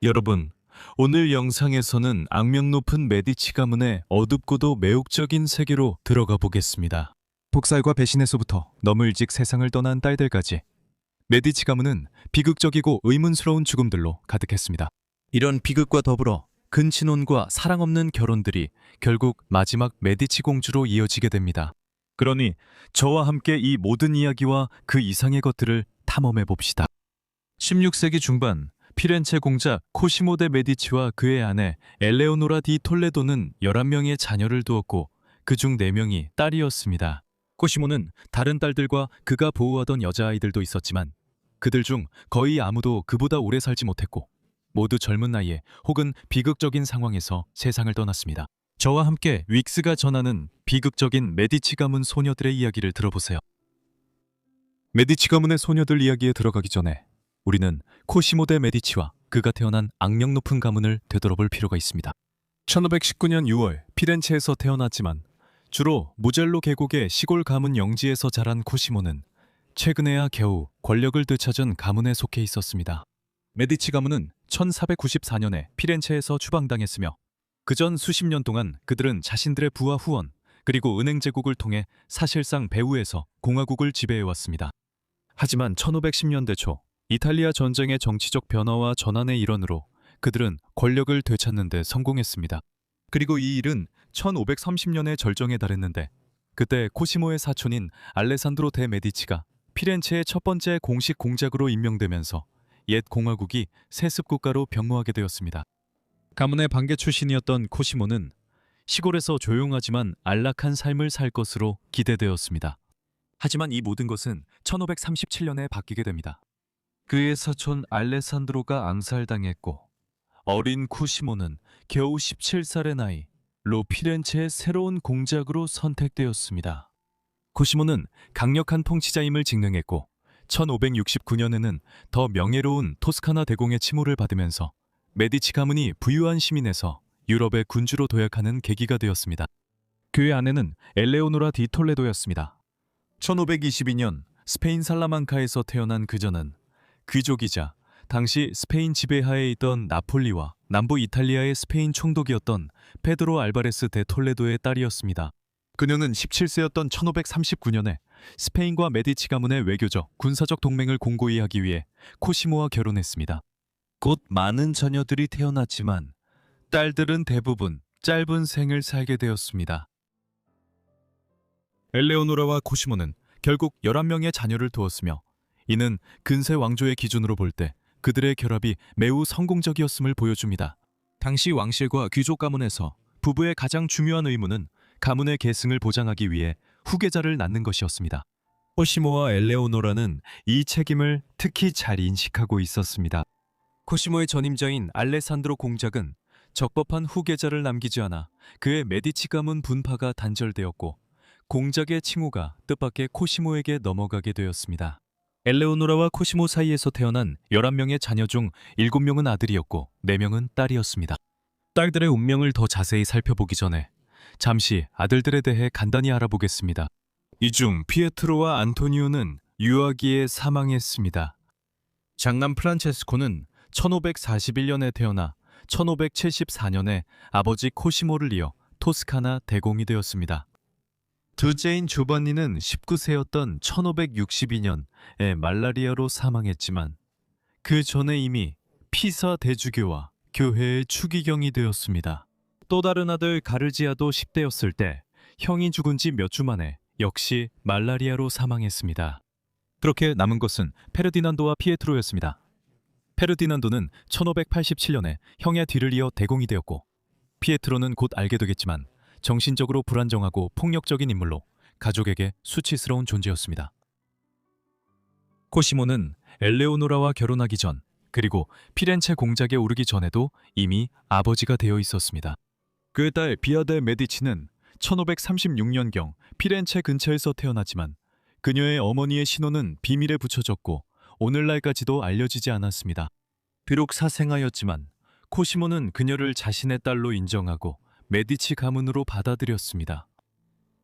여러분, 오늘 영상에서는 악명 높은 메디치 가문의 어둡고도 매혹적인 세계로 들어가 보겠습니다. 복살과 배신에서부터 너무 일찍 세상을 떠난 딸들까지 메디치 가문은 비극적이고 의문스러운 죽음들로 가득했습니다. 이런 비극과 더불어 근친혼과 사랑 없는 결혼들이 결국 마지막 메디치 공주로 이어지게 됩니다. 그러니 저와 함께 이 모든 이야기와 그 이상의 것들을 탐험해 봅시다. 16세기 중반 피렌체 공작 코시모 데 메디치와 그의 아내 엘레오노라 디 톨레도는 11명의 자녀를 두었고 그중 4명이 딸이었습니다. 코시모는 다른 딸들과 그가 보호하던 여자아이들도 있었지만 그들 중 거의 아무도 그보다 오래 살지 못했고 모두 젊은 나이에 혹은 비극적인 상황에서 세상을 떠났습니다. 저와 함께 윅스가 전하는 비극적인 메디치 가문 소녀들의 이야기를 들어보세요. 메디치 가문의 소녀들 이야기에 들어가기 전에 우리는 코시모 데 메디치와 그가 태어난 악명 높은 가문을 되돌아볼 필요가 있습니다. 1519년 6월 피렌체에서 태어났지만 주로 무젤로 계곡의 시골 가문 영지에서 자란 코시모는 최근에야 겨우 권력을 되찾은 가문에 속해 있었습니다. 메디치 가문은 1494년에 피렌체에서 추방당했으며 그전 수십 년 동안 그들은 자신들의 부하 후원 그리고 은행 제국을 통해 사실상 배후에서 공화국을 지배해왔습니다. 하지만 1510년대 초 이탈리아 전쟁의 정치적 변화와 전환의 일환으로 그들은 권력을 되찾는 데 성공했습니다. 그리고 이 일은 1530년에 절정에 달했는데 그때 코시모의 사촌인 알레산드로 데 메디치가 피렌체의 첫 번째 공식 공작으로 임명되면서 옛 공화국이 세습국가로 변모하게 되었습니다. 가문의 반개 출신이었던 코시모는 시골에서 조용하지만 안락한 삶을 살 것으로 기대되었습니다. 하지만 이 모든 것은 1537년에 바뀌게 됩니다. 그의 사촌 알레산드로가 암살당했고 어린 코시모는 겨우 17살의 나이로 피렌체의 새로운 공작으로 선택되었습니다. 코시모는 강력한 통치자임을 증명했고 1569년에는 더 명예로운 토스카나 대공의 칭호를 받으면서 메디치 가문이 부유한 시민에서 유럽의 군주로 도약하는 계기가 되었습니다. 그의 아내는 엘레오노라 디 톨레도였습니다. 1522년 스페인 살라만카에서 태어난 그녀는 귀족이자 당시 스페인 지배하에 있던 나폴리와 남부 이탈리아의 스페인 총독이었던 페드로 알바레스 데 톨레도의 딸이었습니다. 그녀는 17세였던 1539년에 스페인과 메디치 가문의 외교적, 군사적 동맹을 공고히 하기 위해 코시모와 결혼했습니다. 곧 많은 자녀들이 태어났지만 딸들은 대부분 짧은 생을 살게 되었습니다. 엘레오노라와 코시모는 결국 11명의 자녀를 두었으며 이는 근세 왕조의 기준으로 볼 때 그들의 결합이 매우 성공적이었음을 보여줍니다. 당시 왕실과 귀족 가문에서 부부의 가장 중요한 의무는 가문의 계승을 보장하기 위해 후계자를 낳는 것이었습니다. 코시모와 엘레오노라는 이 책임을 특히 잘 인식하고 있었습니다. 코시모의 전임자인 알레산드로 공작은 적법한 후계자를 남기지 않아 그의 메디치 가문 분파가 단절되었고 공작의 칭호가 뜻밖의 코시모에게 넘어가게 되었습니다. 엘레오노라와 코시모 사이에서 태어난 11명의 자녀 중 7명은 아들이었고 4명은 딸이었습니다. 딸들의 운명을 더 자세히 살펴보기 전에 잠시 아들들에 대해 간단히 알아보겠습니다. 이 중 피에트로와 안토니오는 유아기에 사망했습니다. 장남 프란체스코는 1541년에 태어나 1574년에 아버지 코시모를 이어 토스카나 대공이 되었습니다. 둘째인 조반니는 19세였던 1562년에 말라리아로 사망했지만 그 전에 이미 피사 대주교와 교회의 추기경이 되었습니다. 또 다른 아들 가르지아도 10대였을 때 형이 죽은 지 몇 주 만에 역시 말라리아로 사망했습니다. 그렇게 남은 것은 페르디난도와 피에트로였습니다. 페르디난도는 1587년에 형의 뒤를 이어 대공이 되었고 피에트로는 곧 알게 되겠지만 정신적으로 불안정하고 폭력적인 인물로 가족에게 수치스러운 존재였습니다. 코시모는 엘레오노라와 결혼하기 전 그리고 피렌체 공작에 오르기 전에도 이미 아버지가 되어 있었습니다. 그의 딸 비아데 메디치는 1536년경 피렌체 근처에서 태어났지만 그녀의 어머니의 신호는 비밀에 붙여졌고 오늘날까지도 알려지지 않았습니다. 비록 사생아였지만 코시모는 그녀를 자신의 딸로 인정하고 메디치 가문으로 받아들였습니다.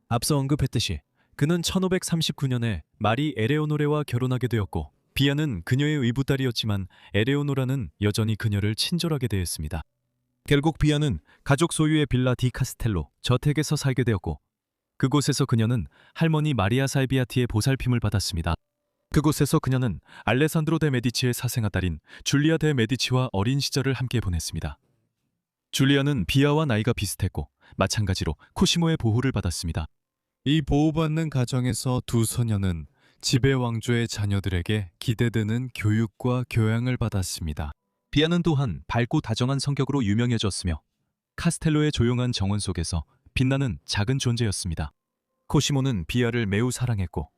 앞서 언급했듯이 그는 1539년에 마리 에레오노레와 결혼하게 되었고 비아는 그녀의 의붓딸이었지만 엘레오노라는 여전히 그녀를 친절하게 대했습니다. 결국 비아는 가족 소유의 빌라 디 카스텔로 저택에서 살게 되었고 그곳에서 그녀는 할머니 마리아 살비아티의 보살핌을 받았습니다. 그곳에서 그녀는 알레산드로 데 메디치의 사생아 딸인 줄리아 데 메디치와 어린 시절을 함께 보냈습니다. 줄리아는 비아와 나이가 비슷했고 마찬가지로 코시모의 보호를 받았습니다. 이 보호받는 가정에서 두 소녀는 지배 왕조의 자녀들에게 기대되는 교육과 교양을 받았습니다. 비아는 또한 밝고 다정한 성격으로 유명해졌으며 카스텔로의 조용한 정원 속에서 빛나는 작은 존재였습니다. 코시모는 비아를 매우 사랑했고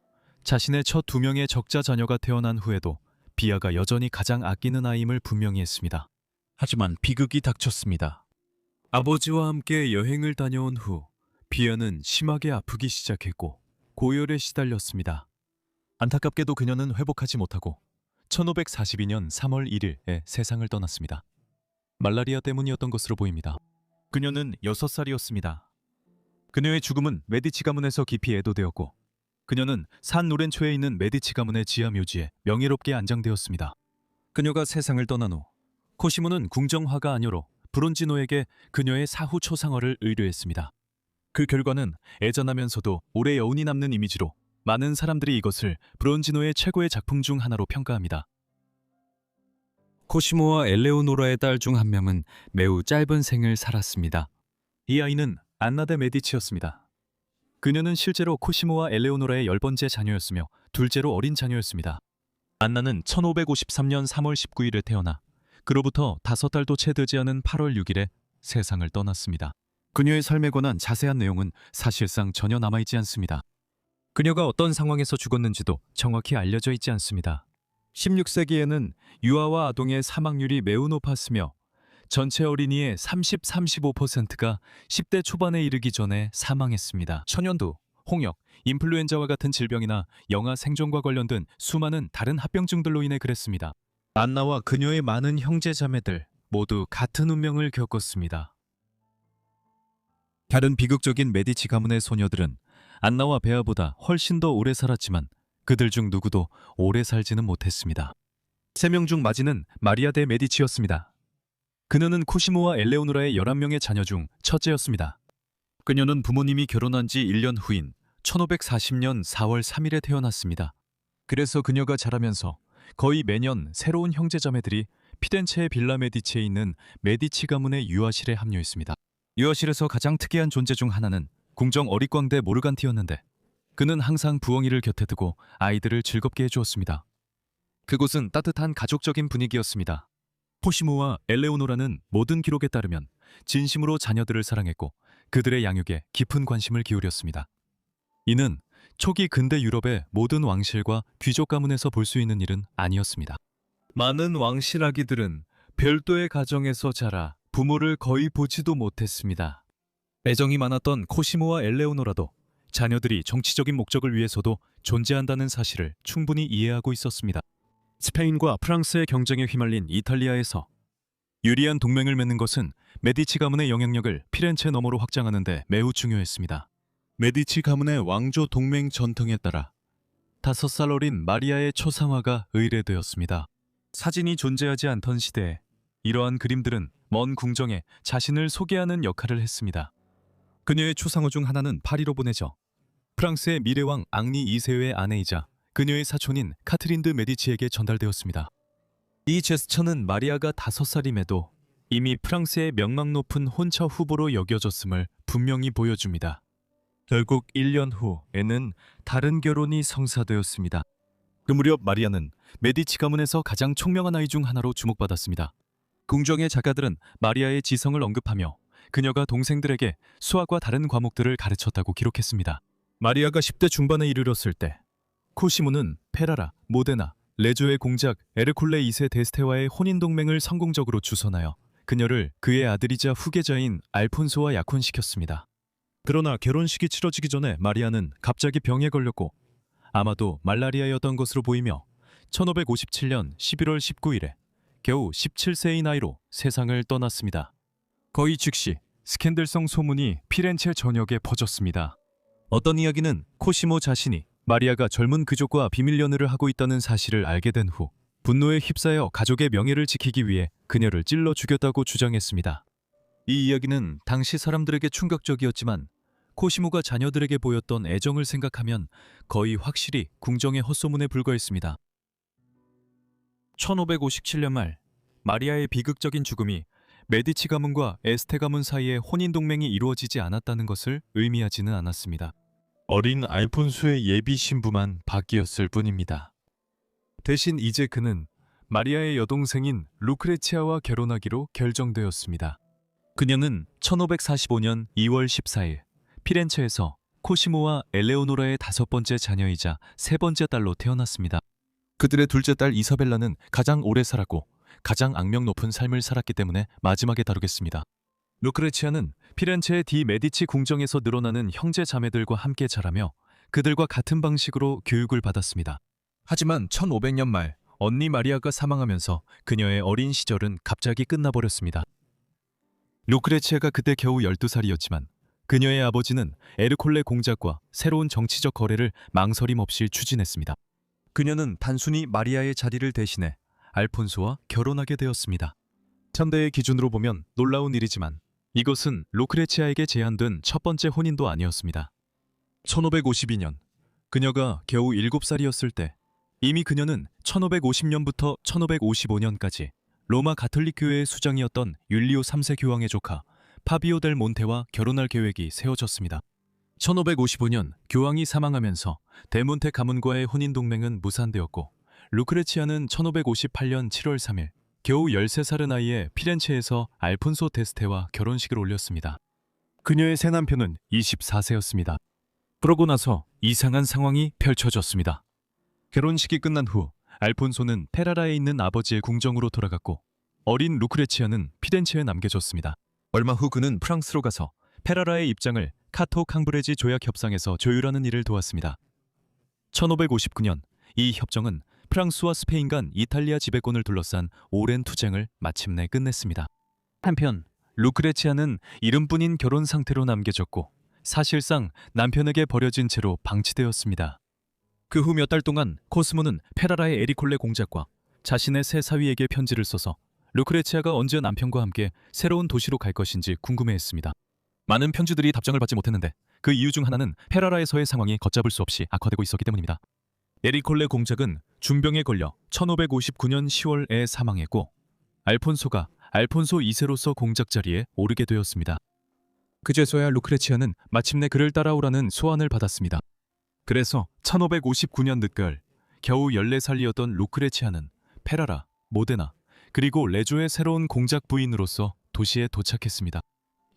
자신의 첫 2명의 적자 자녀가 태어난 후에도 비아가 여전히 가장 아끼는 아이임을 분명히 했습니다. 하지만 비극이 닥쳤습니다. 아버지와 함께 여행을 다녀온 후 비아는 심하게 아프기 시작했고 고열에 시달렸습니다. 안타깝게도 그녀는 회복하지 못하고 1542년 3월 1일에 세상을 떠났습니다. 말라리아 때문이었던 것으로 보입니다. 그녀는 6살이었습니다. 그녀의 죽음은 메디치 가문에서 깊이 애도되었고 그녀는 산 로렌초에 있는 메디치 가문의 지하 묘지에 명예롭게 안장되었습니다. 그녀가 세상을 떠난 후 코시모는 궁정화가 아녀로 브론지노에게 그녀의 사후 초상화를 의뢰했습니다. 그 결과는 애잔하면서도 오래 여운이 남는 이미지로 많은 사람들이 이것을 브론지노의 최고의 작품 중 하나로 평가합니다. 코시모와 엘레오노라의 딸 중 한 명은 매우 짧은 생을 살았습니다. 이 아이는 안나 데 메디치였습니다. 그녀는 실제로 코시모와 엘레오노라의 10번째 자녀였으며 둘째로 어린 자녀였습니다. 안나는 1553년 3월 19일에 태어나 그로부터 5달도 채 되지 않은 8월 6일에 세상을 떠났습니다. 그녀의 삶에 관한 자세한 내용은 사실상 전혀 남아있지 않습니다. 그녀가 어떤 상황에서 죽었는지도 정확히 알려져 있지 않습니다. 16세기에는 유아와 아동의 사망률이 매우 높았으며 전체 어린이의 30-35%가 10대 초반에 이르기 전에 사망했습니다. 천연두, 홍역, 인플루엔자와 같은 질병이나 영아 생존과 관련된 수많은 다른 합병증들로 인해 그랬습니다. 안나와 그녀의 많은 형제자매들 모두 같은 운명을 겪었습니다. 다른 비극적인 메디치 가문의 소녀들은 안나와 베아보다 훨씬 더 오래 살았지만 그들 중 누구도 오래 살지는 못했습니다. 3명 중 마지는 마리아 데 메디치였습니다. 그녀는 코시모와 엘레오노라의 11명의 자녀 중 첫째였습니다. 그녀는 부모님이 결혼한 지 1년 후인 1540년 4월 3일에 태어났습니다. 그래서 그녀가 자라면서 거의 매년 새로운 형제자매들이 피렌체의 빌라 메디치에 있는 메디치 가문의 유아실에 합류했습니다. 유아실에서 가장 특이한 존재 중 하나는 궁정 어릿광대 모르간티였는데 그는 항상 부엉이를 곁에 두고 아이들을 즐겁게 해주었습니다. 그곳은 따뜻한 가족적인 분위기였습니다. 코시모와 엘레오노라는 모든 기록에 따르면 진심으로 자녀들을 사랑했고 그들의 양육에 깊은 관심을 기울였습니다. 이는 초기 근대 유럽의 모든 왕실과 귀족 가문에서 볼 수 있는 일은 아니었습니다. 많은 왕실 아기들은 별도의 가정에서 자라 부모를 거의 보지도 못했습니다. 애정이 많았던 코시모와 엘레오노라도 자녀들이 정치적인 목적을 위해서도 존재한다는 사실을 충분히 이해하고 있었습니다. 스페인과 프랑스의 경쟁에 휘말린 이탈리아에서 유리한 동맹을 맺는 것은 메디치 가문의 영향력을 피렌체 너머로 확장하는 데 매우 중요했습니다. 메디치 가문의 왕조 동맹 전통에 따라 5살 어린 마리아의 초상화가 의뢰되었습니다. 사진이 존재하지 않던 시대에 이러한 그림들은 먼 궁정에 자신을 소개하는 역할을 했습니다. 그녀의 초상화 중 하나는 파리로 보내져 프랑스의 미래왕 앙리 2세의 아내이자 그녀의 사촌인 카트린 드 메디치에게 전달되었습니다. 이 제스처는 마리아가 5살임에도 이미 프랑스의 명망 높은 혼처 후보로 여겨졌음을 분명히 보여줍니다. 결국 1년 후에는 다른 결혼이 성사되었습니다. 그 무렵 마리아는 메디치 가문에서 가장 총명한 아이 중 하나로 주목받았습니다. 궁정의 작가들은 마리아의 지성을 언급하며 그녀가 동생들에게 수학과 다른 과목들을 가르쳤다고 기록했습니다. 마리아가 10대 중반에 이르렀을 때 코시모는 페라라, 모데나, 레조의 공작 에르콜레 2세 데스테와의 혼인동맹을 성공적으로 주선하여 그녀를 그의 아들이자 후계자인 알폰소와 약혼시켰습니다. 그러나 결혼식이 치러지기 전에 마리아는 갑자기 병에 걸렸고 아마도 말라리아였던 것으로 보이며 1557년 11월 19일에 겨우 17세의 나이로 세상을 떠났습니다. 거의 즉시 스캔들성 소문이 피렌체 전역에 퍼졌습니다. 어떤 이야기는 코시모 자신이 마리아가 젊은 귀족과 비밀 연애를 하고 있다는 사실을 알게 된 후 분노에 휩싸여 가족의 명예를 지키기 위해 그녀를 찔러 죽였다고 주장했습니다. 이 이야기는 당시 사람들에게 충격적이었지만 코시모가 자녀들에게 보였던 애정을 생각하면 거의 확실히 궁정의 헛소문에 불과했습니다. 1557년 말 마리아의 비극적인 죽음이 메디치 가문과 에스테 가문 사이에 혼인 동맹이 이루어지지 않았다는 것을 의미하지는 않았습니다. 어린 알폰소의 예비 신부만 바뀌었을 뿐입니다. 대신 이제 그는 마리아의 여동생인 루크레치아와 결혼하기로 결정되었습니다. 그녀는 1545년 2월 14일 피렌체에서 코시모와 엘레오노라의 5번째 자녀이자 3번째 딸로 태어났습니다. 그들의 둘째 딸 이사벨라는 가장 오래 살았고 가장 악명 높은 삶을 살았기 때문에 마지막에 다루겠습니다. 루크레치아는 피렌체의 디 메디치 궁정에서 늘어나는 형제 자매들과 함께 자라며 그들과 같은 방식으로 교육을 받았습니다. 하지만 1500년 말 언니 마리아가 사망하면서 그녀의 어린 시절은 갑자기 끝나버렸습니다. 루크레치아가 그때 겨우 12살이었지만 그녀의 아버지는 에르콜레 공작과 새로운 정치적 거래를 망설임 없이 추진했습니다. 그녀는 단순히 마리아의 자리를 대신해 알폰소와 결혼하게 되었습니다. 현대의 기준으로 보면 놀라운 일이지만 이것은 루크레치아에게 제안된 첫 번째 혼인도 아니었습니다. 1552년 그녀가 겨우 7살이었을 때 이미 그녀는 1550년부터 1555년까지 로마 가톨릭 교회의 수장이었던 율리오 3세 교황의 조카 파비오 델 몬테와 결혼할 계획이 세워졌습니다. 1555년 교황이 사망하면서 델몬테 가문과의 혼인 동맹은 무산되었고 루크레치아는 1558년 7월 3일 겨우 13살의 나이에 피렌체에서 알폰소 데스테와 결혼식을 올렸습니다. 그녀의 새 남편은 24세였습니다. 그러고 나서 이상한 상황이 펼쳐졌습니다. 결혼식이 끝난 후 알폰소는 페라라에 있는 아버지의 궁정으로 돌아갔고 어린 루크레치아는 피렌체에 남겨졌습니다. 얼마 후 그는 프랑스로 가서 페라라의 입장을 카토 캉브레지 조약 협상에서 조율하는 일을 도왔습니다. 1559년 이 협정은 프랑스와 스페인 간 이탈리아 지배권을 둘러싼 오랜 투쟁을 마침내 끝냈습니다. 한편 루크레치아는 이름뿐인 결혼 상태로 남겨졌고 사실상 남편에게 버려진 채로 방치되었습니다. 그 후 몇 달 동안 코스모는 페라라의 에리콜레 공작과 자신의 새 사위에게 편지를 써서 루크레치아가 언제 남편과 함께 새로운 도시로 갈 것인지 궁금해했습니다. 많은 편지들이 답장을 받지 못했는데 그 이유 중 하나는 페라라에서의 상황이 걷잡을 수 없이 악화되고 있었기 때문입니다. 에리콜레 공작은 중병에 걸려 1559년 10월에 사망했고 알폰소가 알폰소 2세로서 공작 자리에 오르게 되었습니다. 그제서야 루크레치아는 마침내 그를 따라오라는 소환을 받았습니다. 그래서 1559년 늦가을 겨우 14살이었던 루크레치아는 페라라, 모데나, 그리고 레조의 새로운 공작 부인으로서 도시에 도착했습니다.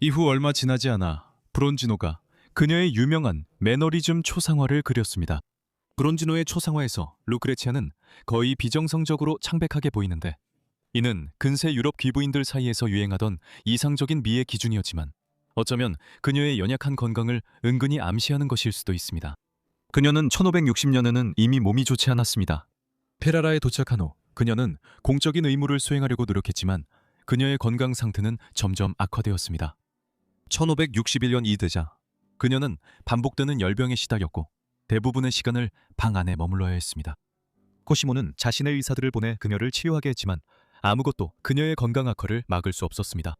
이후 얼마 지나지 않아 브론지노가 그녀의 유명한 매너리즘 초상화를 그렸습니다. 브론지노의 초상화에서 루크레치아는 거의 비정성적으로 창백하게 보이는데 이는 근세 유럽 귀부인들 사이에서 유행하던 이상적인 미의 기준이었지만 어쩌면 그녀의 연약한 건강을 은근히 암시하는 것일 수도 있습니다. 그녀는 1560년에는 이미 몸이 좋지 않았습니다. 페라라에 도착한 후 그녀는 공적인 의무를 수행하려고 노력했지만 그녀의 건강 상태는 점점 악화되었습니다. 1561년 이되자 그녀는 반복되는 열병에 시달렸고 대부분의 시간을 방 안에 머물러야 했습니다. 코시모는 자신의 의사들을 보내 그녀를 치료하게 했지만 아무것도 그녀의 건강 악화를 막을 수 없었습니다.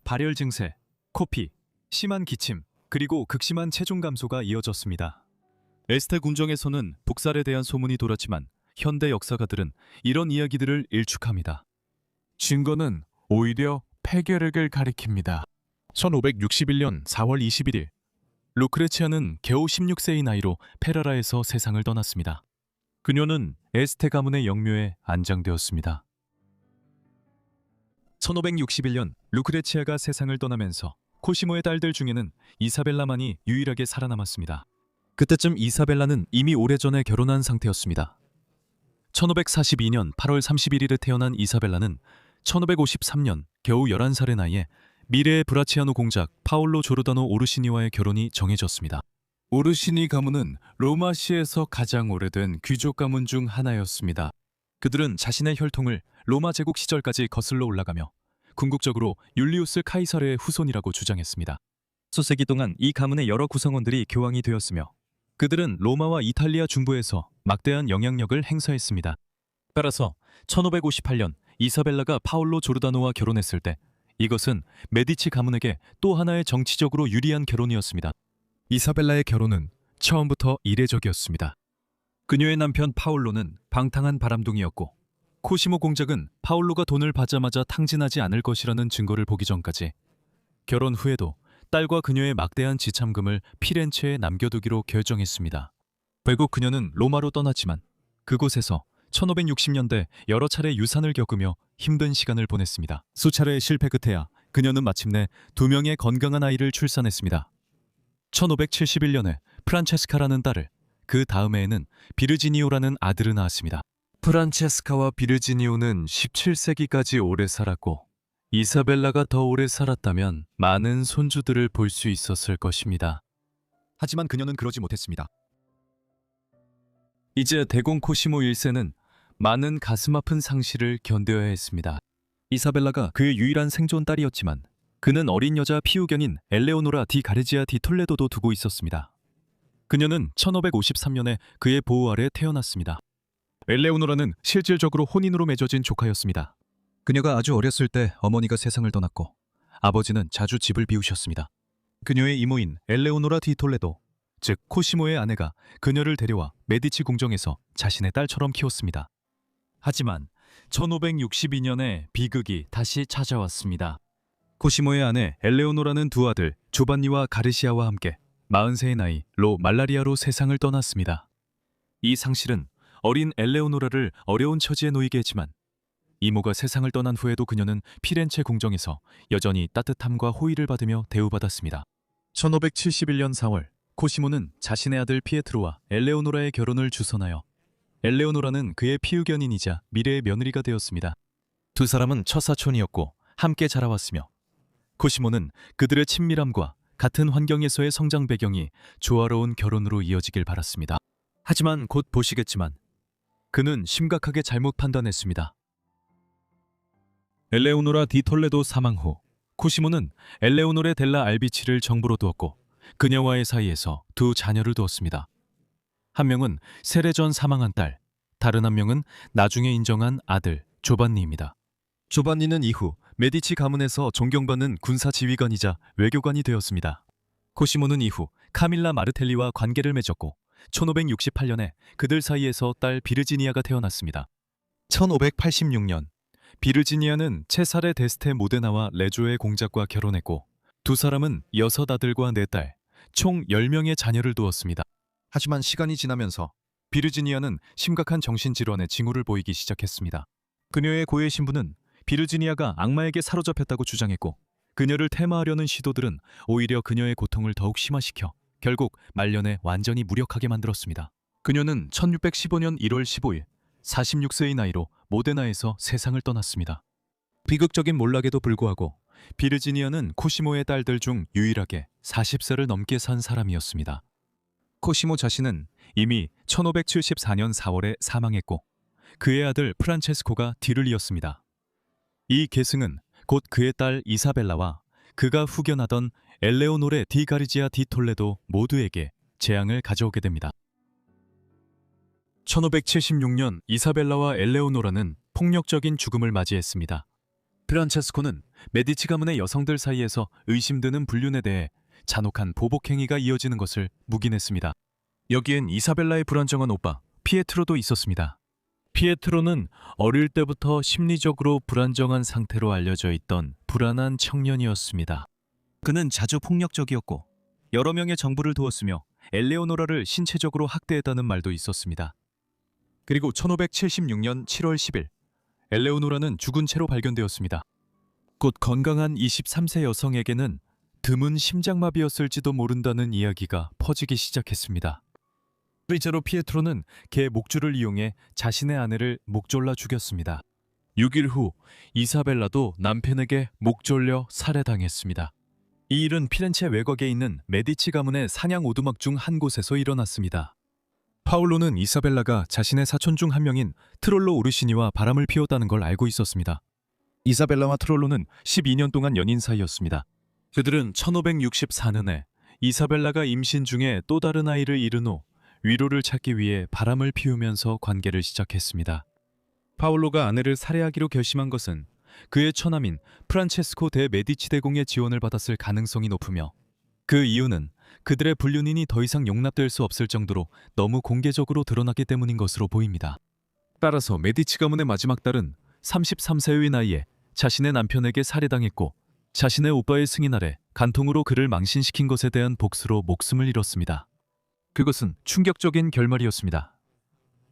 발열 증세, 코피, 심한 기침, 그리고 극심한 체중 감소가 이어졌습니다. 에스테 궁정에서는 북살에 대한 소문이 돌았지만 현대 역사가들은 이런 이야기들을 일축합니다. 증거는 오히려 폐결핵을 가리킵니다. 1561년 4월 21일 루크레치아는 겨우 16세의 나이로 페라라에서 세상을 떠났습니다. 그녀는 에스테 가문의 영묘에 안장되었습니다. 1561년 루크레치아가 세상을 떠나면서 코시모의 딸들 중에는 이사벨라만이 유일하게 살아남았습니다. 그때쯤 이사벨라는 이미 오래전에 결혼한 상태였습니다. 1542년 8월 31일에 태어난 이사벨라는 1553년 겨우 11살의 나이에 미래의 브라치아노 공작 파올로 조르다노 오르시니와의 결혼이 정해졌습니다. 오르시니 가문은 로마시에서 가장 오래된 귀족 가문 중 하나였습니다. 그들은 자신의 혈통을 로마 제국 시절까지 거슬러 올라가며 궁극적으로 율리우스 카이사르의 후손이라고 주장했습니다. 수세기 동안 이 가문의 여러 구성원들이 교황이 되었으며 그들은 로마와 이탈리아 중부에서 막대한 영향력을 행사했습니다. 따라서 1558년 이사벨라가 파올로 조르다노와 결혼했을 때 이것은 메디치 가문에게 또 하나의 정치적으로 유리한 결혼이었습니다. 이사벨라의 결혼은 처음부터 이례적이었습니다. 그녀의 남편 파올로는 방탕한 바람둥이였고 코시모 공작은 파올로가 돈을 받자마자 탕진하지 않을 것이라는 증거를 보기 전까지 결혼 후에도 딸과 그녀의 막대한 지참금을 피렌체에 남겨두기로 결정했습니다. 결국 그녀는 로마로 떠났지만 그곳에서 1560년대 여러 차례 유산을 겪으며 힘든 시간을 보냈습니다. 수차례의 실패 끝에야 그녀는 마침내 2명의 건강한 아이를 출산했습니다. 1571년에 프란체스카라는 딸을, 그 다음해에는 비르지니오라는 아들을 낳았습니다. 프란체스카와 비르지니오는 17세기까지 오래 살았고 이사벨라가 더 오래 살았다면 많은 손주들을 볼 수 있었을 것입니다. 하지만 그녀는 그러지 못했습니다. 이제 대공 코시모 1세는 많은 가슴 아픈 상실을 견뎌야 했습니다. 이사벨라가 그의 유일한 생존 딸이었지만 그는 어린 여자 피우견인 엘레오노라 디 가르지아 디 톨레도도 두고 있었습니다. 그녀는 1553년에 그의 보호 아래 태어났습니다. 엘레오노라는 실질적으로 혼인으로 맺어진 조카였습니다. 그녀가 아주 어렸을 때 어머니가 세상을 떠났고 아버지는 자주 집을 비우셨습니다. 그녀의 이모인 엘레오노라 디 톨레도, 즉 코시모의 아내가 그녀를 데려와 메디치 궁정에서 자신의 딸처럼 키웠습니다. 하지만 1562년에 비극이 다시 찾아왔습니다. 코시모의 아내 엘레오노라는 두 아들 조반니와 가르시아와 함께 43의 나이로 말라리아로 세상을 떠났습니다. 이 상실은 어린 엘레오노라를 어려운 처지에 놓이게 했지만 이모가 세상을 떠난 후에도 그녀는 피렌체 궁정에서 여전히 따뜻함과 호의를 받으며 대우받았습니다. 1571년 4월 코시모는 자신의 아들 피에트로와 엘레오노라의 결혼을 주선하여 엘레오노라는 그의 피의견인이자 미래의 며느리가 되었습니다. 두 사람은 첫사촌이었고 함께 자라왔으며 코시모는 그들의 친밀함과 같은 환경에서의 성장 배경이 조화로운 결혼으로 이어지길 바랐습니다. 하지만 곧 보시겠지만 그는 심각하게 잘못 판단했습니다. 엘레오노라 디 톨레도 사망 후 코시모는 엘레오노레 델라 알비치를 정부로 두었고 그녀와의 사이에서 두 자녀를 두었습니다. 한 명은 세례 전 사망한 딸, 다른 한 명은 나중에 인정한 아들 조반니입니다. 조반니는 이후 메디치 가문에서 존경받는 군사 지휘관이자 외교관이 되었습니다. 코시모는 이후 카밀라 마르텔리와 관계를 맺었고 1568년에 그들 사이에서 딸 비르지니아가 태어났습니다. 1586년 비르지니아는 체사레 데스테 모데나와 레조의 공작과 결혼했고 두 사람은 6 아들과 4딸, 총 10명의 자녀를 두었습니다. 하지만 시간이 지나면서 비르지니아는 심각한 정신질환의 징후를 보이기 시작했습니다. 그녀의 고해 신부는 비르지니아가 악마에게 사로잡혔다고 주장했고 그녀를 퇴마하려는 시도들은 오히려 그녀의 고통을 더욱 심화시켜 결국 말년에 완전히 무력하게 만들었습니다. 그녀는 1615년 1월 15일 46세의 나이로 모데나에서 세상을 떠났습니다. 비극적인 몰락에도 불구하고 비르지니아는 코시모의 딸들 중 유일하게 40세를 넘게 산 사람이었습니다. 코시모 자신은 이미 1574년 4월에 사망했고 그의 아들 프란체스코가 뒤를 이었습니다. 이 계승은 곧 그의 딸 이사벨라와 그가 후견하던 엘레오노레 디 가르지아 디 톨레도 모두에게 재앙을 가져오게 됩니다. 1576년 이사벨라와 엘레오노라는 폭력적인 죽음을 맞이했습니다. 프란체스코는 메디치 가문의 여성들 사이에서 의심드는 불륜에 대해 잔혹한 보복 행위가 이어지는 것을 묵인했습니다. 여기엔 이사벨라의 불안정한 오빠 피에트로도 있었습니다. 피에트로는 어릴 때부터 심리적으로 불안정한 상태로 알려져 있던 불안한 청년이었습니다. 그는 자주 폭력적이었고 여러 명의 정부를 두었으며 엘레오노라를 신체적으로 학대했다는 말도 있었습니다. 그리고 1576년 7월 10일 엘레오노라는 죽은 채로 발견되었습니다. 곧 건강한 23세 여성에게는 드문 심장마비였을지도 모른다는 이야기가 퍼지기 시작했습니다. 실제로 피에트로는 개 목줄을 이용해 자신의 아내를 목 졸라 죽였습니다. 6일 후 이사벨라도 남편에게 목 졸려 살해당했습니다. 이 일은 피렌체 외곽에 있는 메디치 가문의 사냥 오두막 중 한 곳에서 일어났습니다. 파올로는 이사벨라가 자신의 사촌 중 한 명인 트롤로 오르시니와 바람을 피웠다는 걸 알고 있었습니다. 이사벨라와 트롤로는 12년 동안 연인 사이였습니다. 그들은 1564년에 이사벨라가 임신 중에 또 다른 아이를 잃은 후 위로를 찾기 위해 바람을 피우면서 관계를 시작했습니다. 파올로가 아내를 살해하기로 결심한 것은 그의 처남인 프란체스코 데 메디치 대공의 지원을 받았을 가능성이 높으며, 그 이유는 그들의 불륜인이 더 이상 용납될 수 없을 정도로 너무 공개적으로 드러났기 때문인 것으로 보입니다. 따라서 메디치 가문의 마지막 딸은 33세의 나이에 자신의 남편에게 살해당했고, 자신의 오빠의 승인 아래 간통으로 그를 망신시킨 것에 대한 복수로 목숨을 잃었습니다. 그것은 충격적인 결말이었습니다.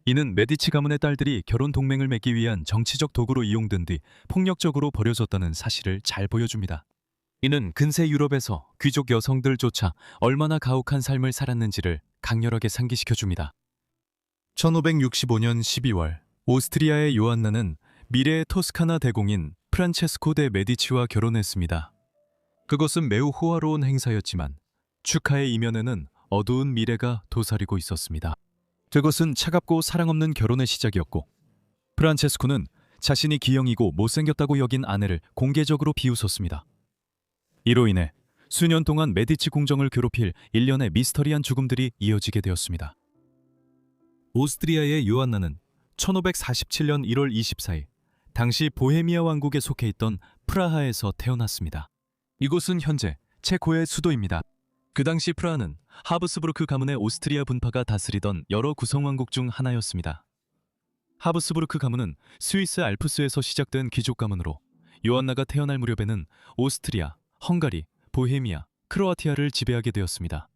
이는 메디치 가문의 딸들이 결혼 동맹을 맺기 위한 정치적 도구로 이용된 뒤 폭력적으로 버려졌다는 사실을 잘 보여줍니다. 이는 근세 유럽에서 귀족 여성들조차 얼마나 가혹한 삶을 살았는지를 강렬하게 상기시켜줍니다. 1565년 12월, 오스트리아의 요한나는 미래의 토스카나 대공인 프란체스코 데 메디치와 결혼했습니다. 그것은 매우 호화로운 행사였지만 축하의 이면에는 어두운 미래가 도사리고 있었습니다. 그것은 차갑고 사랑 없는 결혼의 시작이었고, 프란체스코는 자신이 기형이고 못생겼다고 여긴 아내를 공개적으로 비웃었습니다. 이로 인해 수년 동안 메디치 궁정을 괴롭힐 일련의 미스터리한 죽음들이 이어지게 되었습니다. 오스트리아의 요한나는 1547년 1월 24일 당시 보헤미아 왕국에 속해 있던 프라하에서 태어났습니다. 이곳은 현재 체코의 수도입니다. 그 당시 프라하는 하브스부르크 가문의 오스트리아 분파가 다스리던 여러 구성왕국 중 하나였습니다. 하브스부르크 가문은 스위스 알프스에서 시작된 귀족 가문으로, 요한나가 태어날 무렵에는 오스트리아, 헝가리, 보헤미아, 크로아티아를 지배하게 되었습니다.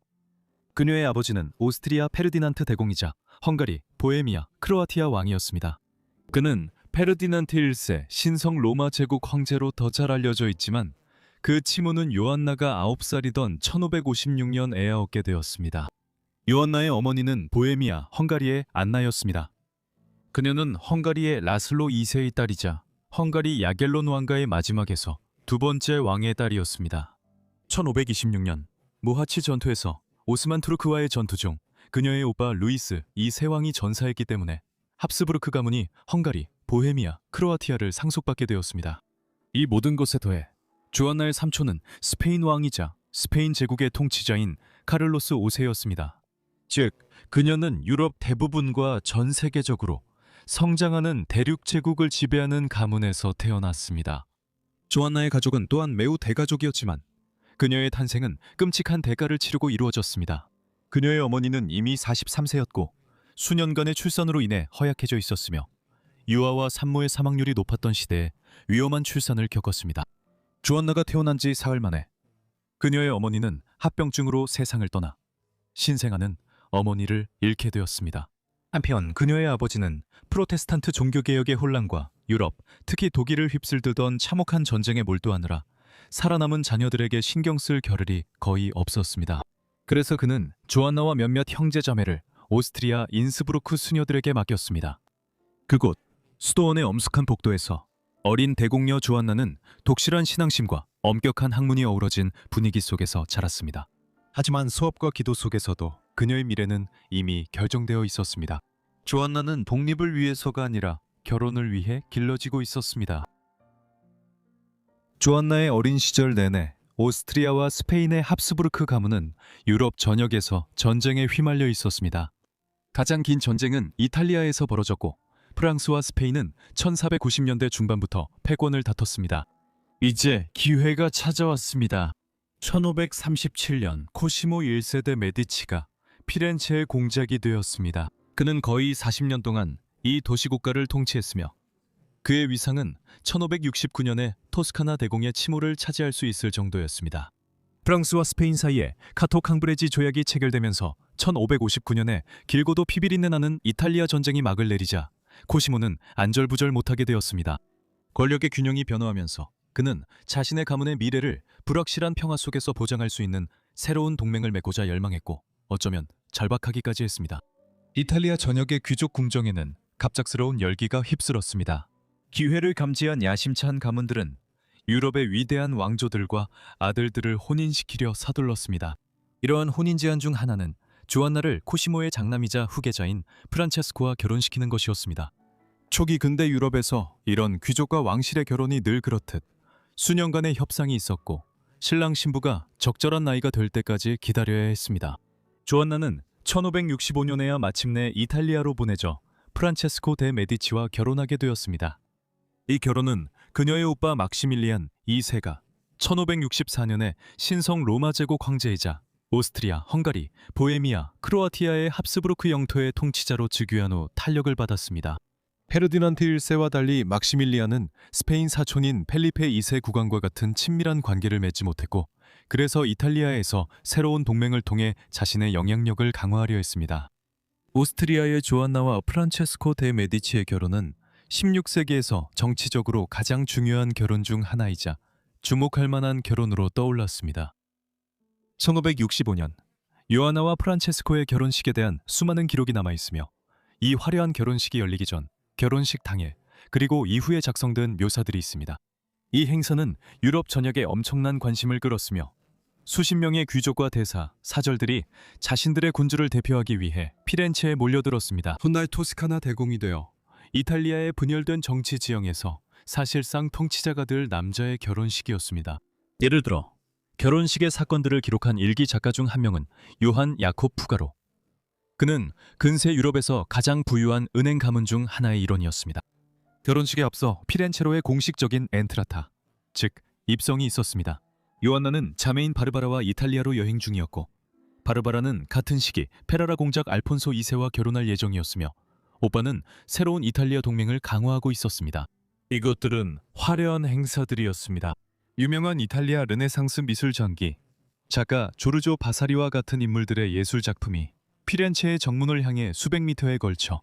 그녀의 아버지는 오스트리아 페르디난트 대공이자 헝가리, 보헤미아, 크로아티아 왕이었습니다. 그는 페르디난트 1세 신성 로마 제국 황제로 더 잘 알려져 있지만, 그 치모는 요한나가 9살이던 1556년 애에 얻게 되었습니다. 요한나의 어머니는 보헤미아, 헝가리의 안나였습니다. 그녀는 헝가리의 라슬로 2세의 딸이자 헝가리 야겔론 왕가의 마지막에서 두 번째 왕의 딸이었습니다. 1526년 모하치 전투에서 오스만 투르크와의 전투 중 그녀의 오빠 루이스 2세 왕이 전사했기 때문에 합스부르크 가문이 헝가리, 보헤미아, 크로아티아를 상속받게 되었습니다. 이 모든 것에 더해 조안나의 삼촌은 스페인 왕이자 스페인 제국의 통치자인 카를로스 5세였습니다. 즉, 그녀는 유럽 대부분과 전 세계적으로 성장하는 대륙 제국을 지배하는 가문에서 태어났습니다. 조안나의 가족은 또한 매우 대가족이었지만 그녀의 탄생은 끔찍한 대가를 치르고 이루어졌습니다. 그녀의 어머니는 이미 43세였고 수년간의 출산으로 인해 허약해져 있었으며, 유아와 산모의 사망률이 높았던 시대에 위험한 출산을 겪었습니다. 조안나가 태어난 지 사흘 만에 그녀의 어머니는 합병증으로 세상을 떠나 신생아는 어머니를 잃게 되었습니다. 한편 그녀의 아버지는 프로테스탄트 종교개혁의 혼란과 유럽, 특히 독일을 휩쓸들던 참혹한 전쟁에 몰두하느라 살아남은 자녀들에게 신경 쓸 겨를이 거의 없었습니다. 그래서 그는 조안나와 몇몇 형제자매를 오스트리아 인스부르크 수녀들에게 맡겼습니다. 그곳 수도원의 엄숙한 복도에서 어린 대공녀 조안나는 독실한 신앙심과 엄격한 학문이 어우러진 분위기 속에서 자랐습니다. 하지만 수업과 기도 속에서도 그녀의 미래는 이미 결정되어 있었습니다. 조안나는 독립을 위해서가 아니라 결혼을 위해 길러지고 있었습니다. 조안나의 어린 시절 내내 오스트리아와 스페인의 합스부르크 가문은 유럽 전역에서 전쟁에 휘말려 있었습니다. 가장 긴 전쟁은 이탈리아에서 벌어졌고, 프랑스와 스페인은 1490년대 중반부터 패권을 다퉜습니다. 이제 기회가 찾아왔습니다. 1537년 코시모 1세대 메디치가 피렌체의 공작이 되었습니다. 그는 거의 40년 동안 이 도시국가를 통치했으며, 그의 위상은 1569년에 토스카나 대공의 치모를 차지할 수 있을 정도였습니다. 프랑스와 스페인 사이에 카토 캉브레지 조약이 체결되면서 1559년에 길고도 피비린내 나는 이탈리아 전쟁이 막을 내리자 코시모는 안절부절 못하게 되었습니다. 권력의 균형이 변화하면서 그는 자신의 가문의 미래를 불확실한 평화 속에서 보장할 수 있는 새로운 동맹을 맺고자 열망했고, 어쩌면 절박하기까지 했습니다. 이탈리아 전역의 귀족 궁정에는 갑작스러운 열기가 휩쓸었습니다. 기회를 감지한 야심찬 가문들은 유럽의 위대한 왕조들과 아들들을 혼인시키려 서둘렀습니다. 이러한 혼인 제안 중 하나는 조안나를 코시모의 장남이자 후계자인 프란체스코와 결혼시키는 것이었습니다. 초기 근대 유럽에서 이런 귀족과 왕실의 결혼이 늘 그렇듯 수년간의 협상이 있었고, 신랑 신부가 적절한 나이가 될 때까지 기다려야 했습니다. 조안나는 1565년에야 마침내 이탈리아로 보내져 프란체스코 데 메디치와 결혼하게 되었습니다. 이 결혼은 그녀의 오빠 막시밀리안 2세가 1564년에 신성 로마 제국 황제이자 오스트리아, 헝가리, 보헤미아, 크로아티아의 합스부르크 영토의 통치자로 즉위한 후 탄력을 받았습니다. 페르디난트 1세와 달리 막시밀리안은 스페인 사촌인 펠리페 2세 국왕과 같은 친밀한 관계를 맺지 못했고, 그래서 이탈리아에서 새로운 동맹을 통해 자신의 영향력을 강화하려 했습니다. 오스트리아의 조안나와 프란체스코 데 메디치의 결혼은 16세기에서 정치적으로 가장 중요한 결혼 중 하나이자 주목할 만한 결혼으로 떠올랐습니다. 1565년 요하나와 프란체스코의 결혼식에 대한 수많은 기록이 남아있으며, 이 화려한 결혼식이 열리기 전, 결혼식 당일, 그리고 이후에 작성된 묘사들이 있습니다. 이 행사는 유럽 전역에 엄청난 관심을 끌었으며 수십 명의 귀족과 대사, 사절들이 자신들의 군주를 대표하기 위해 피렌체에 몰려들었습니다. 훗날 토스카나 대공이 되어 이탈리아의 분열된 정치 지형에서 사실상 통치자가 될 남자의 결혼식이었습니다. 예를 들어 결혼식의 사건들을 기록한 일기 작가 중 한 명은 요한 야콥 푸가로. 그는 근세 유럽에서 가장 부유한 은행 가문 중 하나의 일원이었습니다. 결혼식에 앞서 피렌체로의 공식적인 엔트라타, 즉 입성이 있었습니다. 요한나는 자매인 바르바라와 이탈리아로 여행 중이었고, 바르바라는 같은 시기 페라라 공작 알폰소 2세와 결혼할 예정이었으며, 오빠는 새로운 이탈리아 동맹을 강화하고 있었습니다. 이것들은 화려한 행사들이었습니다. 유명한 이탈리아 르네상스 미술 전기, 작가 조르조 바사리와 같은 인물들의 예술 작품이 피렌체의 정문을 향해 수백 미터에 걸쳐,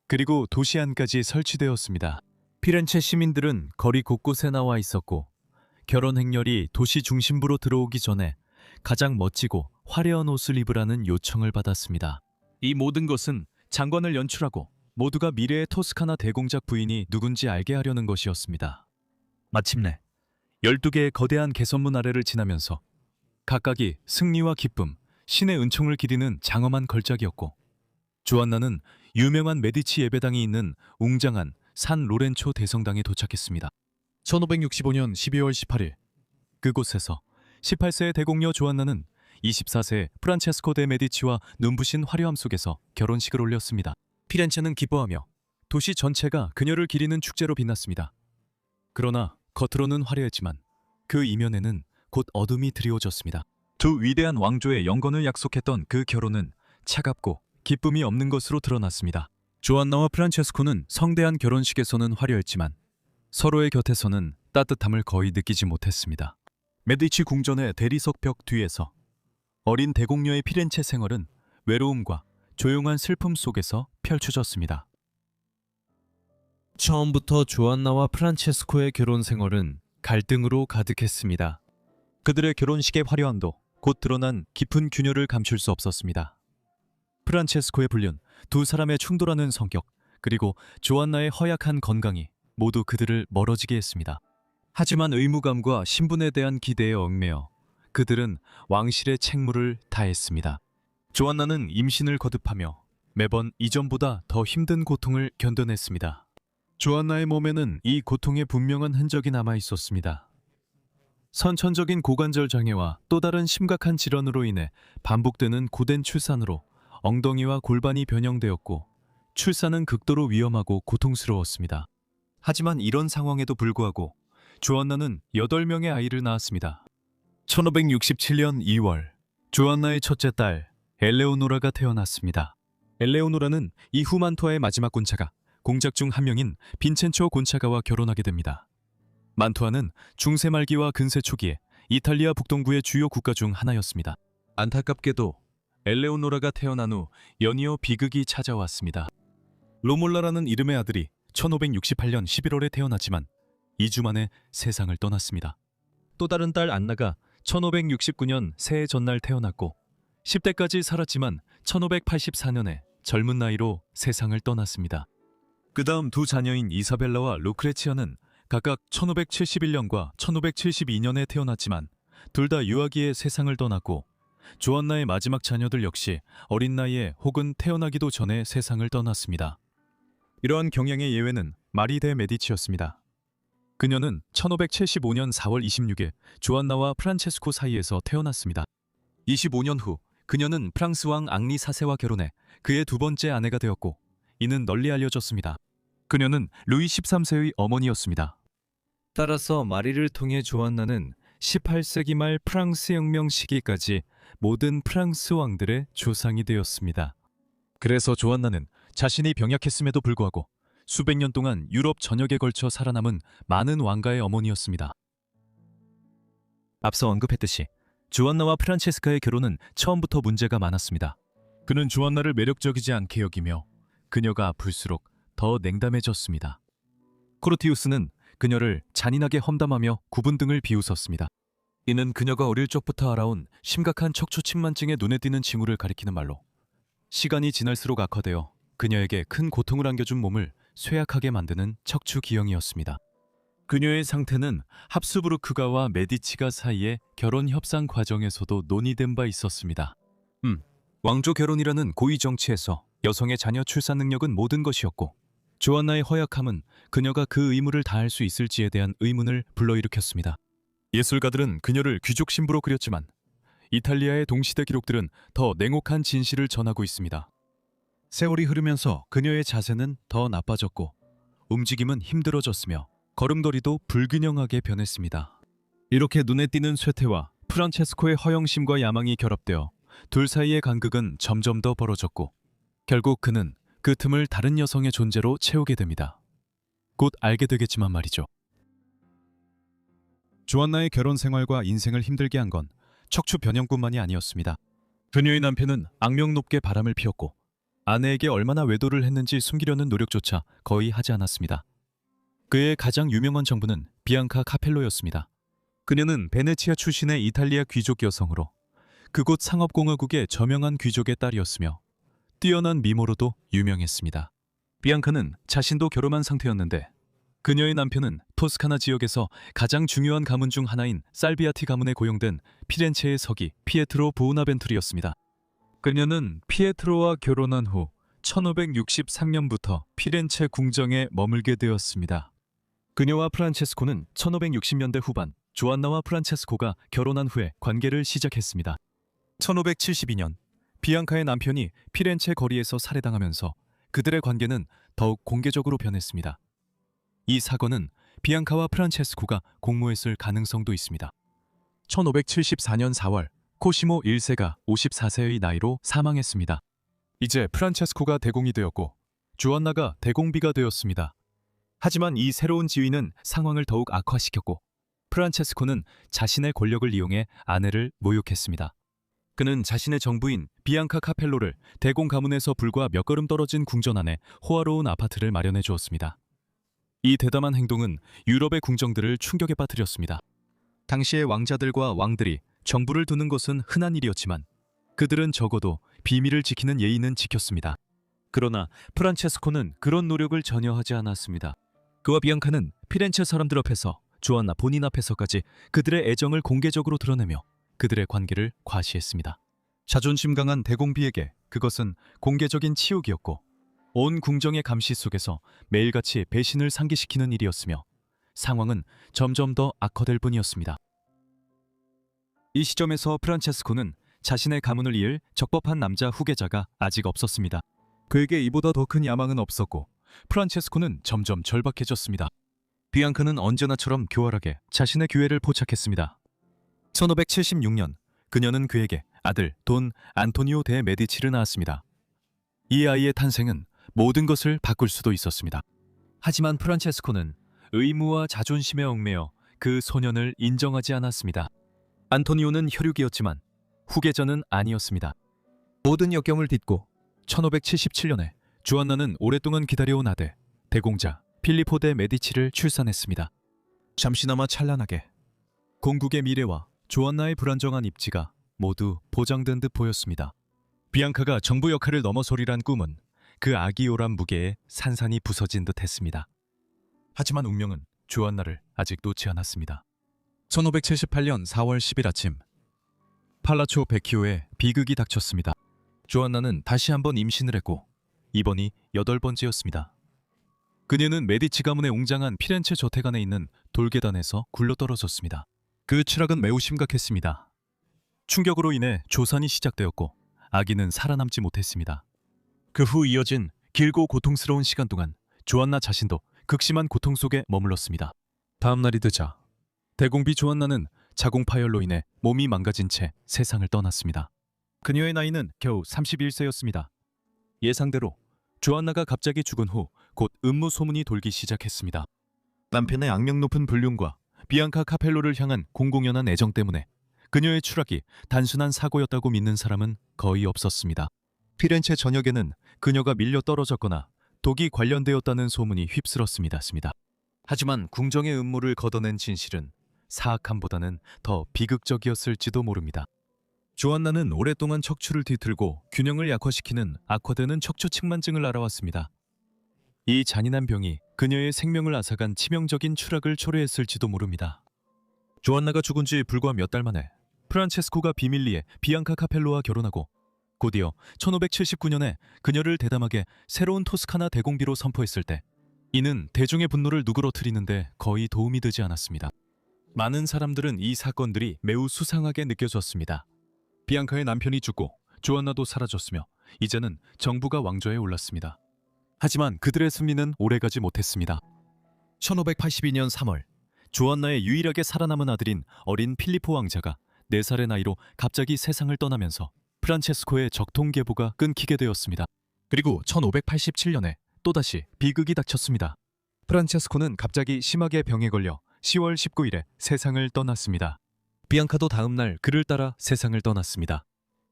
그리고 도시 안까지 설치되었습니다. 피렌체 시민들은 거리 곳곳에 나와 있었고, 결혼 행렬이 도시 중심부로 들어오기 전에 가장 멋지고 화려한 옷을 입으라는 요청을 받았습니다. 이 모든 것은 장관을 연출하고 모두가 미래의 토스카나 대공작 부인이 누군지 알게 하려는 것이었습니다. 마침내 12개의 거대한 개선문 아래를 지나면서 각각이 승리와 기쁨, 신의 은총을 기리는 장엄한 걸작이었고, 조안나는 유명한 메디치 예배당이 있는 웅장한 산 로렌초 대성당에 도착했습니다. 1565년 12월 18일, 그곳에서 18세의 대공녀 조안나는 24세 프란체스코 데 메디치와 눈부신 화려함 속에서 결혼식을 올렸습니다. 피렌체는 기뻐하며 도시 전체가 그녀를 기리는 축제로 빛났습니다. 그러나 겉으로는 화려했지만 그 이면에는 곧 어둠이 드리워졌습니다. 두 위대한 왕조의 영건을 약속했던 그 결혼은 차갑고 기쁨이 없는 것으로 드러났습니다. 조안나와 프란체스코는 성대한 결혼식에서는 화려했지만 서로의 곁에서는 따뜻함을 거의 느끼지 못했습니다. 메디치 궁전의 대리석 벽 뒤에서 어린 대공녀의 피렌체 생활은 외로움과 조용한 슬픔 속에서 펼쳐졌습니다. 처음부터 조안나와 프란체스코의 결혼 생활은 갈등으로 가득했습니다. 그들의 결혼식의 화려함도 곧 드러난 깊은 균열을 감출 수 없었습니다. 프란체스코의 불륜, 두 사람의 충돌하는 성격, 그리고 조안나의 허약한 건강이 모두 그들을 멀어지게 했습니다. 하지만 의무감과 신분에 대한 기대에 얽매여 그들은 왕실의 책무를 다했습니다. 조안나는 임신을 거듭하며 매번 이전보다 더 힘든 고통을 견뎌냈습니다. 조안나의 몸에는 이 고통의 분명한 흔적이 남아 있었습니다. 선천적인 고관절 장애와 또 다른 심각한 질환으로 인해 반복되는 고된 출산으로 엉덩이와 골반이 변형되었고, 출산은 극도로 위험하고 고통스러웠습니다. 하지만 이런 상황에도 불구하고 조안나는 8명의 아이를 낳았습니다. 1567년 2월, 조안나의 첫째 딸 엘레오노라가 태어났습니다. 엘레오노라는 이후 만투아의 마지막 곤차가 공작 중 한 명인 빈첸초 곤차가와 결혼하게 됩니다. 만투아는 중세 말기와 근세 초기에 이탈리아 북동부의 주요 국가 중 하나였습니다. 안타깝게도 엘레오노라가 태어난 후 연이어 비극이 찾아왔습니다. 로몰라라는 이름의 아들이 1568년 11월에 태어났지만 2주 만에 세상을 떠났습니다. 또 다른 딸 안나가 1569년 새해 전날 태어났고 10대까지 살았지만 1584년에 젊은 나이로 세상을 떠났습니다. 그 다음 두 자녀인 이사벨라와 루크레치아는 각각 1571년과 1572년에 태어났지만 둘 다 유아기에 세상을 떠났고, 조안나의 마지막 자녀들 역시 어린 나이에 혹은 태어나기도 전에 세상을 떠났습니다. 이러한 경향의 예외는 마리 데 메디치였습니다. 그녀는 1575년 4월 26일 조안나와 프란체스코 사이에서 태어났습니다. 25년 후 그녀는 프랑스 왕 앙리 4세와 결혼해 그의 두 번째 아내가 되었고 이는 널리 알려졌습니다. 그녀는 루이 13세의 어머니였습니다. 따라서 마리를 통해 조안나는 18세기 말 프랑스 혁명 시기까지 모든 프랑스 왕들의 조상이 되었습니다. 그래서 조안나는 자신이 병약했음에도 불구하고 수백 년 동안 유럽 전역에 걸쳐 살아남은 많은 왕가의 어머니였습니다. 앞서 언급했듯이 조안나와 프란체스카의 결혼은 처음부터 문제가 많았습니다. 그는 조안나를 매력적이지 않게 여기며 그녀가 아플수록 더 냉담해졌습니다. 코르티우스는 그녀를 잔인하게 험담하며 구분 등을 비웃었습니다. 이는 그녀가 어릴 적부터 알아온 심각한 척추측만증의 눈에 띄는 징후를 가리키는 말로 시간이 지날수록 악화되어 그녀에게 큰 고통을 안겨준 몸을 쇠약하게 만드는 척추기형이었습니다. 그녀의 상태는 합스부르크가와 메디치가 사이의 결혼 협상 과정에서도 논의된 바 있었습니다. 왕조 결혼이라는 고위 정치에서 여성의 자녀 출산 능력은 모든 것이었고 조안나의 허약함은 그녀가 그 의무를 다할 수 있을지에 대한 의문을 불러일으켰습니다. 예술가들은 그녀를 귀족 신부로 그렸지만 이탈리아의 동시대 기록들은 더 냉혹한 진실을 전하고 있습니다. 세월이 흐르면서 그녀의 자세는 더 나빠졌고 움직임은 힘들어졌으며 걸음걸이도 불균형하게 변했습니다. 이렇게 눈에 띄는 쇠퇴와 프란체스코의 허영심과 야망이 결합되어 둘 사이의 간극은 점점 더 벌어졌고 결국 그는 그 틈을 다른 여성의 존재로 채우게 됩니다. 곧 알게 되겠지만 말이죠. 조안나의 결혼 생활과 인생을 힘들게 한 건 척추 변형뿐만이 아니었습니다. 그녀의 남편은 악명 높게 바람을 피웠고 아내에게 얼마나 외도를 했는지 숨기려는 노력조차 거의 하지 않았습니다. 그의 가장 유명한 정부는 비앙카 카펠로였습니다. 그녀는 베네치아 출신의 이탈리아 귀족 여성으로 그곳 상업공화국의 저명한 귀족의 딸이었으며 뛰어난 미모로도 유명했습니다. 비앙카는 자신도 결혼한 상태였는데 그녀의 남편은 토스카나 지역에서 가장 중요한 가문 중 하나인 살비아티 가문에 고용된 피렌체의 서기 피에트로 부오나벤투르였습니다. 그녀는 피에트로와 결혼한 후 1563년부터 피렌체 궁정에 머물게 되었습니다. 그녀와 프란체스코는 1560년대 후반 조안나와 프란체스코가 결혼한 후에 관계를 시작했습니다. 1572년 비앙카의 남편이 피렌체 거리에서 살해당하면서 그들의 관계는 더욱 공개적으로 변했습니다. 이 사건은 비앙카와 프란체스코가 공모했을 가능성도 있습니다. 1574년 4월 코시모 1세가 54세의 나이로 사망했습니다. 이제 프란체스코가 대공이 되었고 조안나가 대공비가 되었습니다. 하지만 이 새로운 지위는 상황을 더욱 악화시켰고 프란체스코는 자신의 권력을 이용해 아내를 모욕했습니다. 그는 자신의 정부인 비앙카 카펠로를 대공 가문에서 불과 몇 걸음 떨어진 궁전 안에 호화로운 아파트를 마련해 주었습니다. 이 대담한 행동은 유럽의 궁정들을 충격에 빠뜨렸습니다. 당시의 왕자들과 왕들이 정부를 두는 것은 흔한 일이었지만 그들은 적어도 비밀을 지키는 예의는 지켰습니다. 그러나 프란체스코는 그런 노력을 전혀 하지 않았습니다. 그와 비앙카는 피렌체 사람들 앞에서 조안나 본인 앞에서까지 그들의 애정을 공개적으로 드러내며 그들의 관계를 과시했습니다. 자존심 강한 대공비에게 그것은 공개적인 치욕이었고 온 궁정의 감시 속에서 매일같이 배신을 상기시키는 일이었으며 상황은 점점 더 악화될 뿐이었습니다. 이 시점에서 프란체스코는 자신의 가문을 이을 적법한 남자 후계자가 아직 없었습니다. 그에게 이보다 더 큰 야망은 없었고 프란체스코는 점점 절박해졌습니다. 비앙카는 언제나처럼 교활하게 자신의 기회를 포착했습니다. 1576년 그녀는 그에게 아들 돈 안토니오 데 메디치를 낳았습니다. 이 아이의 탄생은 모든 것을 바꿀 수도 있었습니다. 하지만 프란체스코는 의무와 자존심에 얽매여 그 소년을 인정하지 않았습니다. 안토니오는 혈육이었지만 후계자는 아니었습니다. 모든 역경을 딛고 1577년에 주안나는 오랫동안 기다려온 아들 대공자 필리포 데 메디치를 출산했습니다. 잠시나마 찬란하게 공국의 미래와 조안나의 불안정한 입지가 모두 보장된 듯 보였습니다. 비앙카가 정부 역할을 넘어서리란 꿈은 그 아기요란 무게에 산산이 부서진 듯 했습니다. 하지만 운명은 조안나를 아직 놓지 않았습니다. 1578년 4월 10일 아침 팔라초 베키오에 비극이 닥쳤습니다. 조안나는 다시 한번 임신을 했고 이번이 8번째였습니다. 그녀는 메디치 가문의 웅장한 피렌체 저택 안에 있는 돌계단에서 굴러떨어졌습니다. 그 추락은 매우 심각했습니다. 충격으로 인해 조산이 시작되었고 아기는 살아남지 못했습니다. 그 후 이어진 길고 고통스러운 시간 동안 조안나 자신도 극심한 고통 속에 머물렀습니다. 다음 날이 되자 대공비 조안나는 자궁파열로 인해 몸이 망가진 채 세상을 떠났습니다. 그녀의 나이는 겨우 31세였습니다. 예상대로 조안나가 갑자기 죽은 후 곧 음모 소문이 돌기 시작했습니다. 남편의 악명 높은 불륜과 비앙카 카펠로를 향한 공공연한 애정 때문에 그녀의 추락이 단순한 사고였다고 믿는 사람은 거의 없었습니다. 피렌체 전역에는 그녀가 밀려 떨어졌거나 독이 관련되었다는 소문이 휩쓸었습니다. 하지만 궁정의 음모를 걷어낸 진실은 사악함보다는 더 비극적이었을지도 모릅니다. 조안나는 오랫동안 척추를 뒤틀고 균형을 약화시키는 악화되는 척추측만증을 앓아왔습니다. 이 잔인한 병이 그녀의 생명을 앗아간 치명적인 추락을 초래했을지도 모릅니다. 조안나가 죽은 지 불과 몇 달 만에 프란체스코가 비밀리에 비앙카 카펠로와 결혼하고 곧이어 1579년에 그녀를 대담하게 새로운 토스카나 대공비로 선포했을 때 이는 대중의 분노를 누그러뜨리는데 거의 도움이 되지 않았습니다. 많은 사람들은 이 사건들이 매우 수상하게 느껴졌습니다. 비앙카의 남편이 죽고 조안나도 사라졌으며 이제는 정부가 왕좌에 올랐습니다. 하지만 그들의 승리는 오래가지 못했습니다. 1582년 3월 조안나의 유일하게 살아남은 아들인 어린 필리포 왕자가 4살의 나이로 갑자기 세상을 떠나면서 프란체스코의 적통계보가 끊기게 되었습니다. 그리고 1587년에 또다시 비극이 닥쳤습니다. 프란체스코는 갑자기 심하게 병에 걸려 10월 19일에 세상을 떠났습니다. 비앙카도 다음 날 그를 따라 세상을 떠났습니다.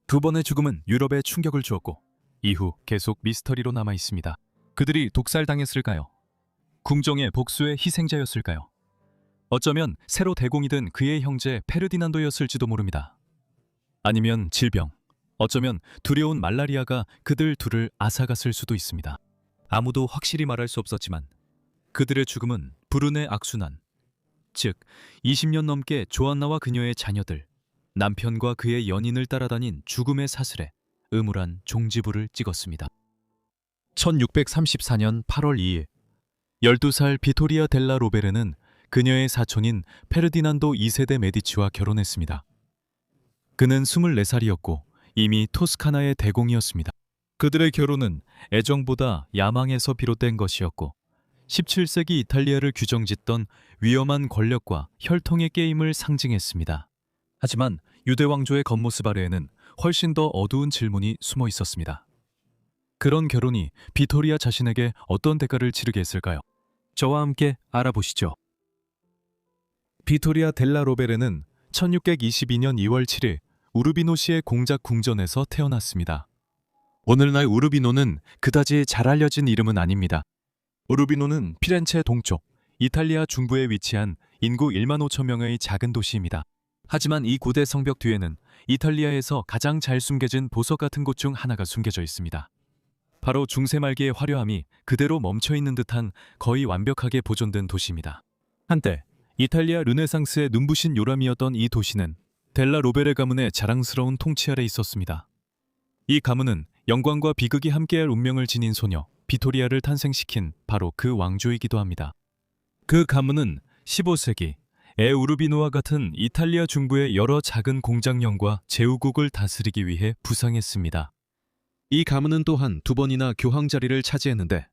두 번의 죽음은 유럽에 충격을 주었고 이후 계속 미스터리로 남아 있습니다. 그들이 독살당했을까요? 궁정의 복수의 희생자였을까요? 어쩌면 새로 대공이 된 그의 형제 페르디난도였을지도 모릅니다. 아니면 질병, 어쩌면 두려운 말라리아가 그들 둘을 앗아갔을 수도 있습니다. 아무도 확실히 말할 수 없었지만 그들의 죽음은 불운의 악순환, 즉 20년 넘게 조안나와 그녀의 자녀들, 남편과 그의 연인을 따라다닌 죽음의 사슬에 음울한 종지부를 찍었습니다. 1634년 8월 2일 12살 비토리아 델라 로베르는 그녀의 사촌인 페르디난도 2세대 메디치와 결혼했습니다. 그는 24살이었고 이미 토스카나의 대공이었습니다. 그들의 결혼은 애정보다 야망에서 비롯된 것이었고 17세기 이탈리아를 규정짓던 위험한 권력과 혈통의 게임을 상징했습니다. 하지만 유대 왕조의 겉모습 아래에는 훨씬 더 어두운 질문이 숨어 있었습니다. 그런 결혼이 비토리아 자신에게 어떤 대가를 치르게 했을까요? 저와 함께 알아보시죠. 비토리아 델라 로베르는 1622년 2월 7일 우르비노시의 공작 궁전에서 태어났습니다. 오늘날 우르비노는 그다지 잘 알려진 이름은 아닙니다. 우르비노는 피렌체 동쪽, 이탈리아 중부에 위치한 인구 1만 5천 명의 작은 도시입니다. 하지만 이 고대 성벽 뒤에는 이탈리아에서 가장 잘 숨겨진 보석 같은 곳 중 하나가 숨겨져 있습니다. 바로 중세 말기의 화려함이 그대로 멈춰있는 듯한 거의 완벽하게 보존된 도시입니다. 한때 이탈리아 르네상스의 눈부신 요람이었던 이 도시는 델라 로베르 가문의 자랑스러운 통치 아래 있었습니다. 이 가문은 영광과 비극이 함께할 운명을 지닌 소녀 비토리아를 탄생시킨 바로 그 왕조이기도 합니다. 그 가문은 15세기 에우르비노와 같은 이탈리아 중부의 여러 작은 공장령과 제후국을 다스리기 위해 부상했습니다. 이 가문은 또한 두 번이나 교황 자리를 차지했는데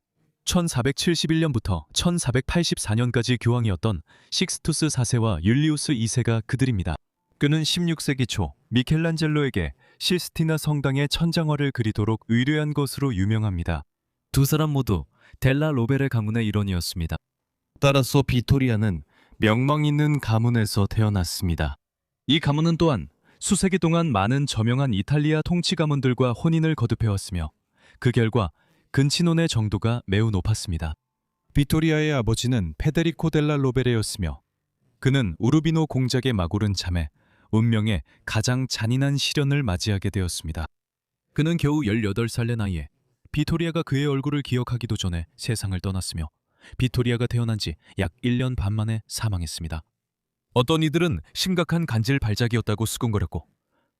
1471년부터 1484년까지 교황이었던 식스투스 4세와 율리우스 2세가 그들입니다. 그는 16세기 초 미켈란젤로에게 시스티나 성당의 천장화를 그리도록 의뢰한 것으로 유명합니다. 두 사람 모두 델라 로베르 가문의 일원이었습니다. 따라서 비토리아는 명망 있는 가문에서 태어났습니다. 이 가문은 또한 수세기 동안 많은 저명한 이탈리아 통치 가문들과 혼인을 거듭해왔으며 그 결과 근친혼의 정도가 매우 높았습니다. 비토리아의 아버지는 페데리코 델라 로베레였으며 그는 우르비노 공작의 마구른 참에 운명의 가장 잔인한 시련을 맞이하게 되었습니다. 그는 겨우 18살의 나이에 비토리아가 그의 얼굴을 기억하기도 전에 세상을 떠났으며 비토리아가 태어난 지 약 1년 반 만에 사망했습니다. 어떤 이들은 심각한 간질 발작이었다고 수군거렸고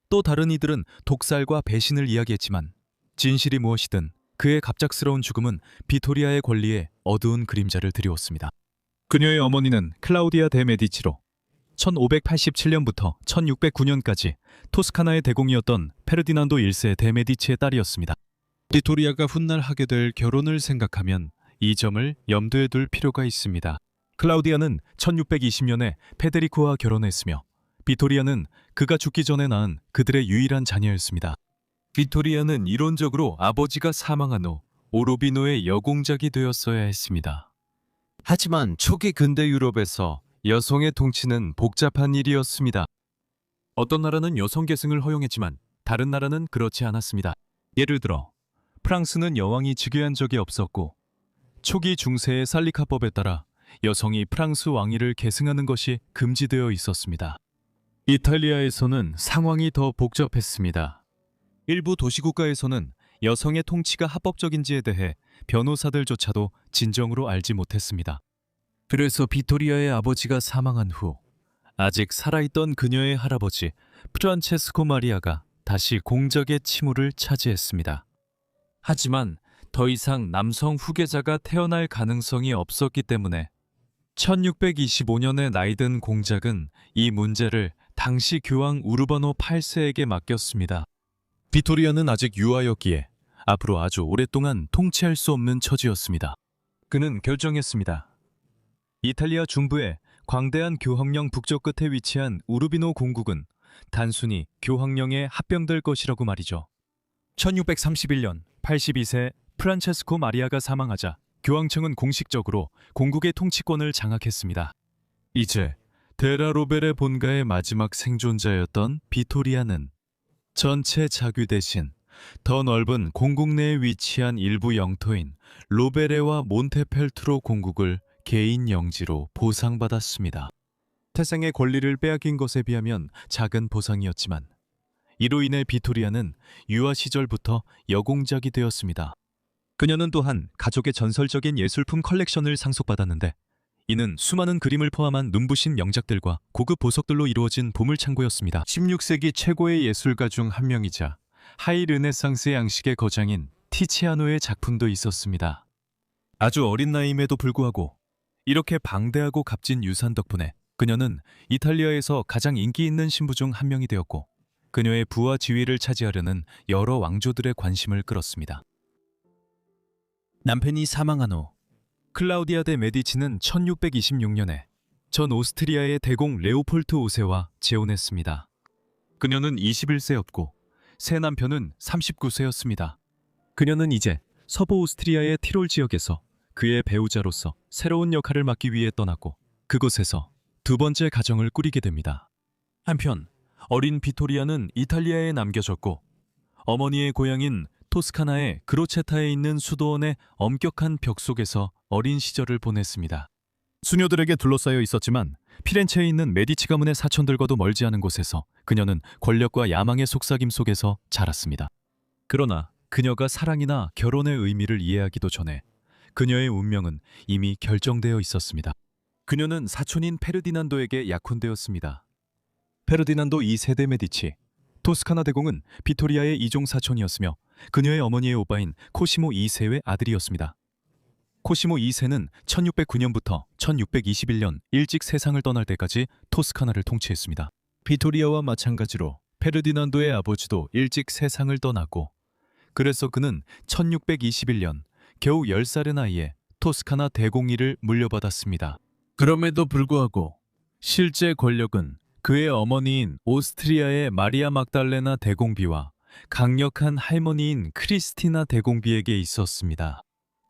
또 다른 이들은 독살과 배신을 이야기했지만 진실이 무엇이든 그의 갑작스러운 죽음은 비토리아의 권리에 어두운 그림자를 드리웠습니다. 그녀의 어머니는 클라우디아 데 메디치로 1587년부터 1609년까지 토스카나의 대공이었던 페르디난도 1세 데메디치의 딸이었습니다. 비토리아가 훗날 하게 될 결혼을 생각하면 이 점을 염두에 둘 필요가 있습니다. 클라우디아는 1620년에 페데리코와 결혼했으며 비토리아는 그가 죽기 전에 낳은 그들의 유일한 자녀였습니다. 비토리아는 이론적으로 아버지가 사망한 후 오로비노의 여공작이 되었어야 했습니다. 하지만 초기 근대 유럽에서 여성의 통치는 복잡한 일이었습니다. 어떤 나라는 여성 계승을 허용했지만 다른 나라는 그렇지 않았습니다. 예를 들어 프랑스는 여왕이 즉위한 적이 없었고 초기 중세의 살리카법에 따라 여성이 프랑스 왕위를 계승하는 것이 금지되어 있었습니다. 이탈리아에서는 상황이 더 복잡했습니다. 일부 도시국가에서는 여성의 통치가 합법적인지에 대해 변호사들조차도 진정으로 알지 못했습니다. 그래서 비토리아의 아버지가 사망한 후 아직 살아있던 그녀의 할아버지 프란체스코 마리아가 다시 공작의 치무를 차지했습니다. 하지만 더 이상 남성 후계자가 태어날 가능성이 없었기 때문에 1625년에 나이든 공작은 이 문제를 당시 교황 우르바노 8세에게 맡겼습니다. 비토리아는 아직 유아였기에 앞으로 아주 오랫동안 통치할 수 없는 처지였습니다. 그는 결정했습니다. 이탈리아 중부의 광대한 교황령 북쪽 끝에 위치한 우르비노 공국은 단순히 교황령에 합병될 것이라고 말이죠. 1631년 82세 프란체스코 마리아가 사망하자 교황청은 공식적으로 공국의 통치권을 장악했습니다. 이제 데라로벨의 본가의 마지막 생존자였던 비토리아는 전체 자규 대신 더 넓은 공국 내에 위치한 일부 영토인 로베레와 몬테펠트로 공국을 개인 영지로 보상받았습니다. 태생의 권리를 빼앗긴 것에 비하면 작은 보상이었지만 이로 인해 비토리아는 유아 시절부터 여공작이 되었습니다. 그녀는 또한 가족의 전설적인 예술품 컬렉션을 상속받았는데 이는 수많은 그림을 포함한 눈부신 명작들과 고급 보석들로 이루어진 보물창고였습니다. 16세기 최고의 예술가 중 한 명이자 하이 르네상스 양식의 거장인 티치아노의 작품도 있었습니다. 아주 어린 나이임에도 불구하고 이렇게 방대하고 값진 유산 덕분에 그녀는 이탈리아에서 가장 인기 있는 신부 중 한 명이 되었고 그녀의 부와 지위를 차지하려는 여러 왕조들의 관심을 끌었습니다. 남편이 사망한 후 클라우디아 데 메디치는 1626년에 전 오스트리아의 대공 레오폴트 5세와 재혼했습니다. 그녀는 21세였고 새 남편은 39세였습니다. 그녀는 이제 서부 오스트리아의 티롤 지역에서 그의 배우자로서 새로운 역할을 맡기 위해 떠났고 그곳에서 두 번째 가정을 꾸리게 됩니다. 한편 어린 비토리아는 이탈리아에 남겨졌고 어머니의 고향인 토스카나의 그로체타에 있는 수도원의 엄격한 벽 속에서 어린 시절을 보냈습니다. 수녀들에게 둘러싸여 있었지만 피렌체에 있는 메디치 가문의 사촌들과도 멀지 않은 곳에서 그녀는 권력과 야망의 속삭임 속에서 자랐습니다. 그러나 그녀가 사랑이나 결혼의 의미를 이해하기도 전에 그녀의 운명은 이미 결정되어 있었습니다. 그녀는 사촌인 페르디난도에게 약혼되었습니다. 페르디난도 2세대 메디치, 토스카나 대공은 비토리아의 이종 사촌이었으며 그녀의 어머니의 오빠인 코시모 2세의 아들이었습니다. 코시모 2세는 1609년부터 1621년 일찍 세상을 떠날 때까지 토스카나를 통치했습니다. 비토리아와 마찬가지로 페르디난도의 아버지도 일찍 세상을 떠났고 그래서 그는 1621년 겨우 10살의 나이에 토스카나 대공위를 물려받았습니다. 그럼에도 불구하고 실제 권력은 그의 어머니인 오스트리아의 마리아 막달레나 대공비와 강력한 할머니인 크리스티나 대공비에게 있었습니다.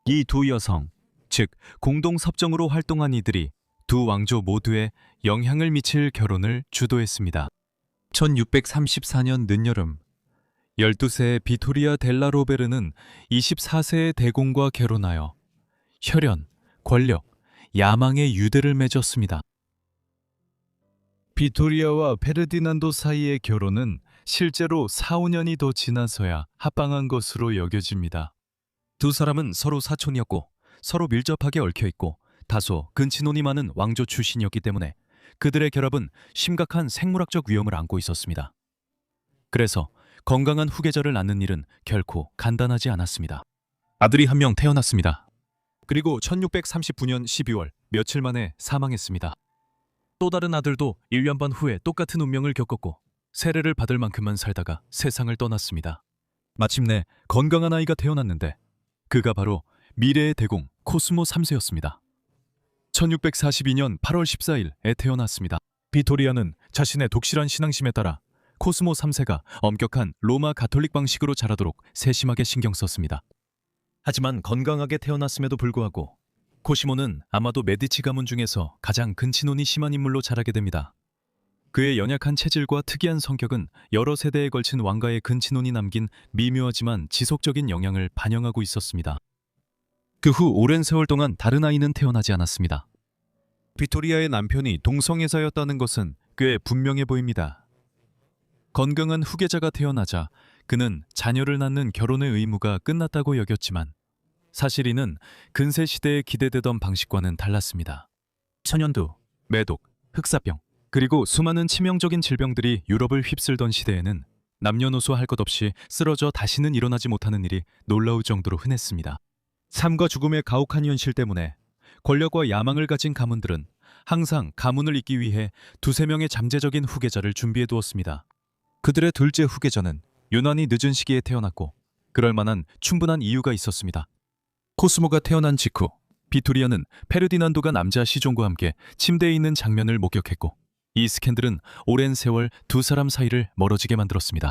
이 두 여성, 즉 공동 섭정으로 활동한 이들이 두 왕조 모두에 영향을 미칠 결혼을 주도했습니다. 1634년 늦여름 12세의 비토리아 델라 로베르는 24세의 대공과 결혼하여 혈연, 권력, 야망의 유대를 맺었습니다. 비토리아와 페르디난도 사이의 결혼은 실제로 4, 5년이 더 지나서야 합방한 것으로 여겨집니다. 두 사람은 서로 사촌이었고 서로 밀접하게 얽혀있고 다소 근친혼이 많은 왕조 출신이었기 때문에 그들의 결합은 심각한 생물학적 위험을 안고 있었습니다. 그래서 건강한 후계자를 낳는 일은 결코 간단하지 않았습니다. 아들이 한 명 태어났습니다. 그리고 1639년 12월 며칠 만에 사망했습니다. 또 다른 아들도 1년 반 후에 똑같은 운명을 겪었고 세례를 받을 만큼만 살다가 세상을 떠났습니다. 마침내 건강한 아이가 태어났는데 그가 바로 미래의 대공 코스모 3세였습니다. 1642년 8월 14일에 태어났습니다. 비토리아는 자신의 독실한 신앙심에 따라 코스모 3세가 엄격한 로마 가톨릭 방식으로 자라도록 세심하게 신경 썼습니다. 하지만 건강하게 태어났음에도 불구하고 코시모는 아마도 메디치 가문 중에서 가장 근친혼이 심한 인물로 자라게 됩니다. 그의 연약한 체질과 특이한 성격은 여러 세대에 걸친 왕가의 근친혼이 남긴 미묘하지만 지속적인 영향을 반영하고 있었습니다. 그 후 오랜 세월 동안 다른 아이는 태어나지 않았습니다. 비토리아의 남편이 동성애자였다는 것은 꽤 분명해 보입니다. 건강한 후계자가 태어나자 그는 자녀를 낳는 결혼의 의무가 끝났다고 여겼지만 사실 이는 근세 시대에 기대되던 방식과는 달랐습니다. 천연두, 매독, 흑사병, 그리고 수많은 치명적인 질병들이 유럽을 휩쓸던 시대에는 남녀노소 할 것 없이 쓰러져 다시는 일어나지 못하는 일이 놀라울 정도로 흔했습니다. 삶과 죽음의 가혹한 현실 때문에 권력과 야망을 가진 가문들은 항상 가문을 잇기 위해 두세 명의 잠재적인 후계자를 준비해 두었습니다. 그들의 둘째 후계자는 유난히 늦은 시기에 태어났고 그럴 만한 충분한 이유가 있었습니다. 코스모가 태어난 직후 비토리아는 페르디난도가 남자 시종과 함께 침대에 있는 장면을 목격했고 이 스캔들은 오랜 세월 두 사람 사이를 멀어지게 만들었습니다.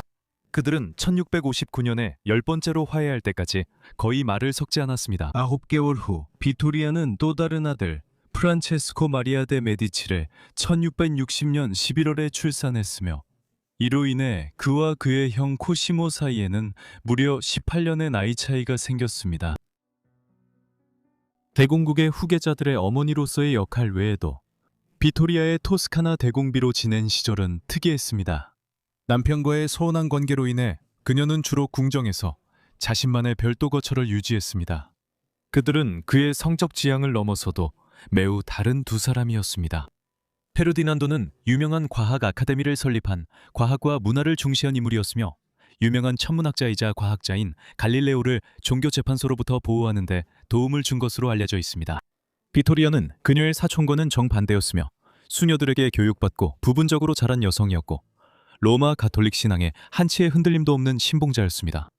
그들은 1659년에 10번째로 화해할 때까지 거의 말을 섞지 않았습니다. 9개월 후 비토리아는 또 다른 아들 프란체스코 마리아 데 메디치를 1660년 11월에 출산했으며 이로 인해 그와 그의 형 코시모 사이에는 무려 18년의 나이 차이가 생겼습니다. 대공국의 후계자들의 어머니로서의 역할 외에도 비토리아의 토스카나 대공비로 지낸 시절은 특이했습니다. 남편과의 서운한 관계로 인해 그녀는 주로 궁정에서 자신만의 별도 거처를 유지했습니다. 그들은 그의 성적 지향을 넘어서도 매우 다른 두 사람이었습니다. 페르디난도는 유명한 과학 아카데미를 설립한 과학과 문화를 중시한 인물이었으며 유명한 천문학자이자 과학자인 갈릴레오를 종교재판소로부터 보호하는 데 도움을 준 것으로 알려져 있습니다. 비토리아는 그녀의 사촌과는 정반대였으며 수녀들에게 교육받고 부분적으로 자란 여성이었고 로마 가톨릭 신앙에 한치의 흔들림도 없는 신봉자였습니다.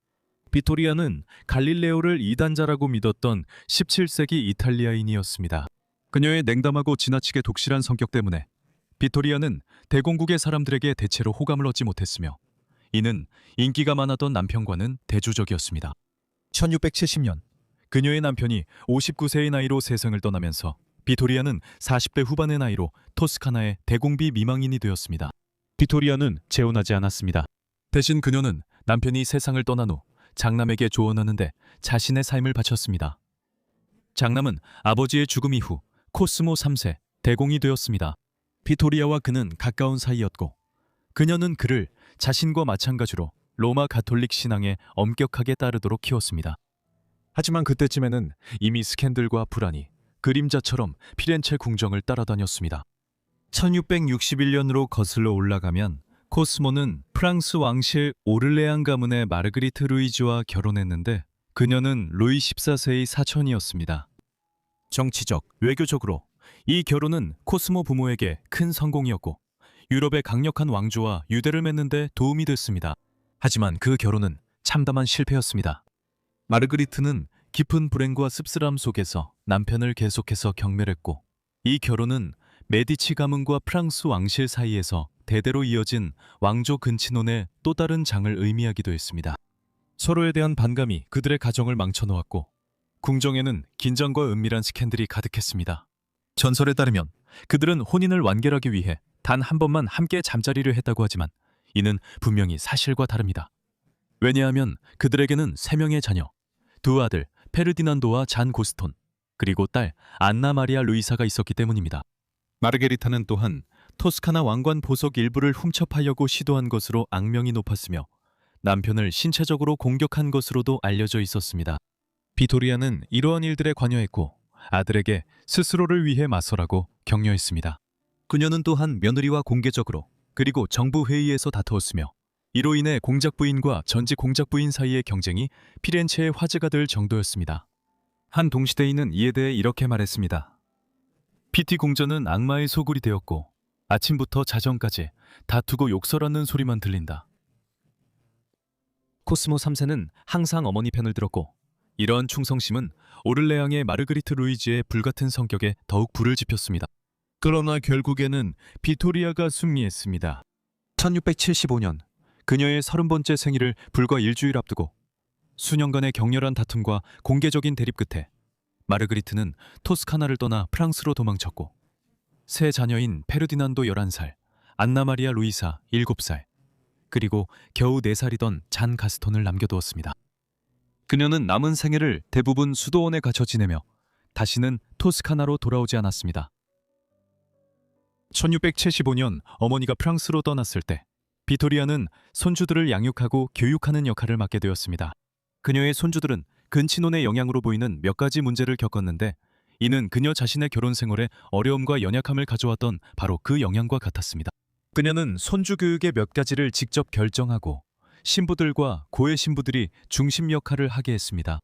비토리아는 갈릴레오를 이단자라고 믿었던 17세기 이탈리아인이었습니다. 그녀의 냉담하고 지나치게 독실한 성격 때문에 비토리아는 대공국의 사람들에게 대체로 호감을 얻지 못했으며 이는 인기가 많았던 남편과는 대조적이었습니다. 1670년 그녀의 남편이 59세의 나이로 세상을 떠나면서 비토리아는 40대 후반의 나이로 토스카나의 대공비 미망인이 되었습니다. 비토리아는 재혼하지 않았습니다. 대신 그녀는 남편이 세상을 떠난 후 장남에게 조언하는데 자신의 삶을 바쳤습니다. 장남은 아버지의 죽음 이후 코스모 3세 대공이 되었습니다. 비토리아와 그는 가까운 사이였고 그녀는 그를 자신과 마찬가지로 로마 가톨릭 신앙에 엄격하게 따르도록 키웠습니다. 하지만 그때쯤에는 이미 스캔들과 불안이 그림자처럼 피렌체 궁정을 따라다녔습니다. 1661년으로 거슬러 올라가면 코스모는 프랑스 왕실 오를레앙 가문의 마르그리트 루이즈와 결혼했는데 그녀는 루이 14세의 사촌이었습니다. 정치적, 외교적으로 이 결혼은 코스모 부모에게 큰 성공이었고 유럽의 강력한 왕조와 유대를 맺는 데 도움이 됐습니다. 하지만 그 결혼은 참담한 실패였습니다. 마르그리트는 깊은 불행과 씁쓸함 속에서 남편을 계속해서 경멸했고 이 결혼은 메디치 가문과 프랑스 왕실 사이에서 대대로 이어진 왕조 근친혼의 또 다른 장을 의미하기도 했습니다. 서로에 대한 반감이 그들의 가정을 망쳐놓았고 궁정에는 긴장과 은밀한 스캔들이 가득했습니다. 전설에 따르면 그들은 혼인을 완결하기 위해 단 한 번만 함께 잠자리를 했다고 하지만 이는 분명히 사실과 다릅니다. 왜냐하면 그들에게는 3명의 자녀, 두 아들 페르디난도와 잔 고스톤, 그리고 딸 안나 마리아 루이사가 있었기 때문입니다. 마르게리타는 또한 토스카나 왕관 보석 일부를 훔쳐파려고 시도한 것으로 악명이 높았으며 남편을 신체적으로 공격한 것으로도 알려져 있었습니다. 비토리아는 이러한 일들에 관여했고 아들에게 스스로를 위해 맞서라고 격려했습니다. 그녀는 또한 며느리와 공개적으로 그리고 정부 회의에서 다투었으며 이로 인해 공작부인과 전직 공작부인 사이의 경쟁이 피렌체의 화제가 될 정도였습니다. 한 동시대인은 이에 대해 이렇게 말했습니다. 피티 공전은 악마의 소굴이 되었고 아침부터 자정까지 다투고 욕설하는 소리만 들린다. 코스모 3세는 항상 어머니 편을 들었고 이러한 충성심은 오를레앙의 마르그리트 루이지의 불같은 성격에 더욱 불을 지폈습니다. 그러나 결국에는 비토리아가 승리했습니다. 1675년 그녀의 30번째 생일을 불과 일주일 앞두고 수년간의 격렬한 다툼과 공개적인 대립 끝에 마르그리트는 토스카나를 떠나 프랑스로 도망쳤고 세 자녀인 페르디난도 11살, 안나 마리아 루이사 7살, 그리고 겨우 4살이던 잔 가스톤을 남겨두었습니다. 그녀는 남은 생애를 대부분 수도원에 갇혀 지내며 다시는 토스카나로 돌아오지 않았습니다. 1675년 어머니가 프랑스로 떠났을 때 비토리아는 손주들을 양육하고 교육하는 역할을 맡게 되었습니다. 그녀의 손주들은 근친혼의 영향으로 보이는 몇 가지 문제를 겪었는데 이는 그녀 자신의 결혼 생활에 어려움과 연약함을 가져왔던 바로 그 영향과 같았습니다. 그녀는 손주 교육의 몇 가지를 직접 결정하고 신부들과 고의 신부들이 중심 역할을 하게 했습니다.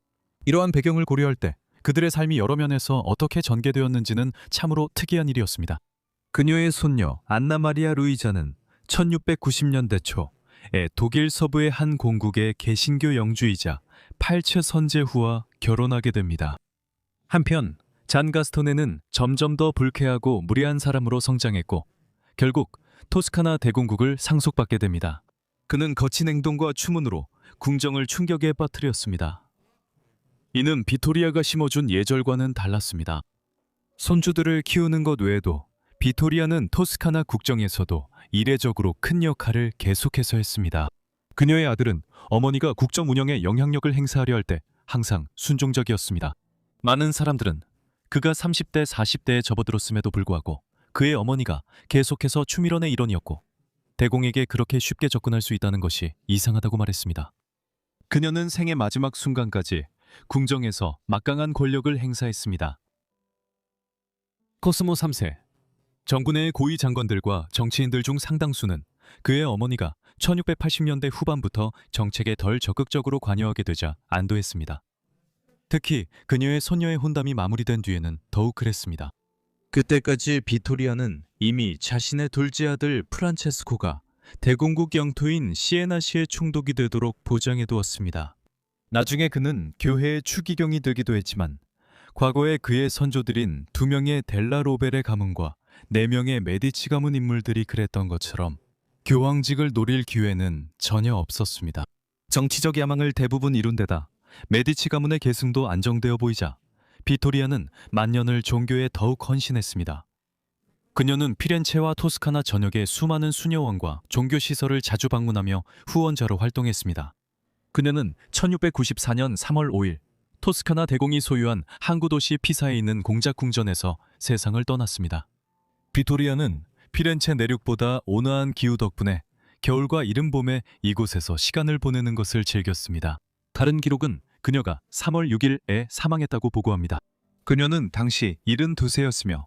이러한 배경을 고려할 때 그들의 삶이 여러 면에서 어떻게 전개되었는지는 참으로 특이한 일이었습니다. 그녀의 손녀 안나 마리아 루이자는 1690년대 초에 독일 서부의 한 공국의 개신교 영주이자 팔체 선제후와 결혼하게 됩니다. 한편 잔 가스토네는 점점 더 불쾌하고 무례한 사람으로 성장했고 결국 토스카나 대공국을 상속받게 됩니다. 그는 거친 행동과 추문으로 궁정을 충격에 빠뜨렸습니다. 이는 비토리아가 심어준 예절과는 달랐습니다. 손주들을 키우는 것 외에도 비토리아는 토스카나 국정에서도 이례적으로 큰 역할을 계속해서 했습니다. 그녀의 아들은 어머니가 국정 운영에 영향력을 행사하려 할 때 항상 순종적이었습니다. 많은 사람들은 그가 30대, 40대에 접어들었음에도 불구하고 그의 어머니가 계속해서 추밀원의 일원이었고 대공에게 그렇게 쉽게 접근할 수 있다는 것이 이상하다고 말했습니다. 그녀는 생애 마지막 순간까지 궁정에서 막강한 권력을 행사했습니다. 코스모 3세 정군의 고위 장관들과 정치인들 중 상당수는 그의 어머니가 1680년대 후반부터 정책에 덜 적극적으로 관여하게 되자 안도했습니다. 특히 그녀의 손녀의 혼담이 마무리된 뒤에는 더욱 그랬습니다. 그때까지 비토리아는 이미 자신의 둘째 아들 프란체스코가 대공국 영토인 시에나시에 총독이 되도록 보장해 두었습니다. 나중에 그는 교회의 추기경이 되기도 했지만 과거에 그의 선조들인 2명의 델라 로벨의 가문과 4명의 메디치 가문 인물들이 그랬던 것처럼 교황직을 노릴 기회는 전혀 없었습니다. 정치적 야망을 대부분 이룬 데다 메디치 가문의 계승도 안정되어 보이자 비토리아는 만년을 종교에 더욱 헌신했습니다. 그녀는 피렌체와 토스카나 전역의 수많은 수녀원과 종교시설을 자주 방문하며 후원자로 활동했습니다. 그녀는 1694년 3월 5일 토스카나 대공이 소유한 항구 도시 피사에 있는 공작 궁전에서 세상을 떠났습니다. 비토리아는 피렌체 내륙보다 온화한 기후 덕분에 겨울과 이른 봄에 이곳에서 시간을 보내는 것을 즐겼습니다. 다른 기록은 그녀가 3월 6일에 사망했다고 보고합니다. 그녀는 당시 72세였으며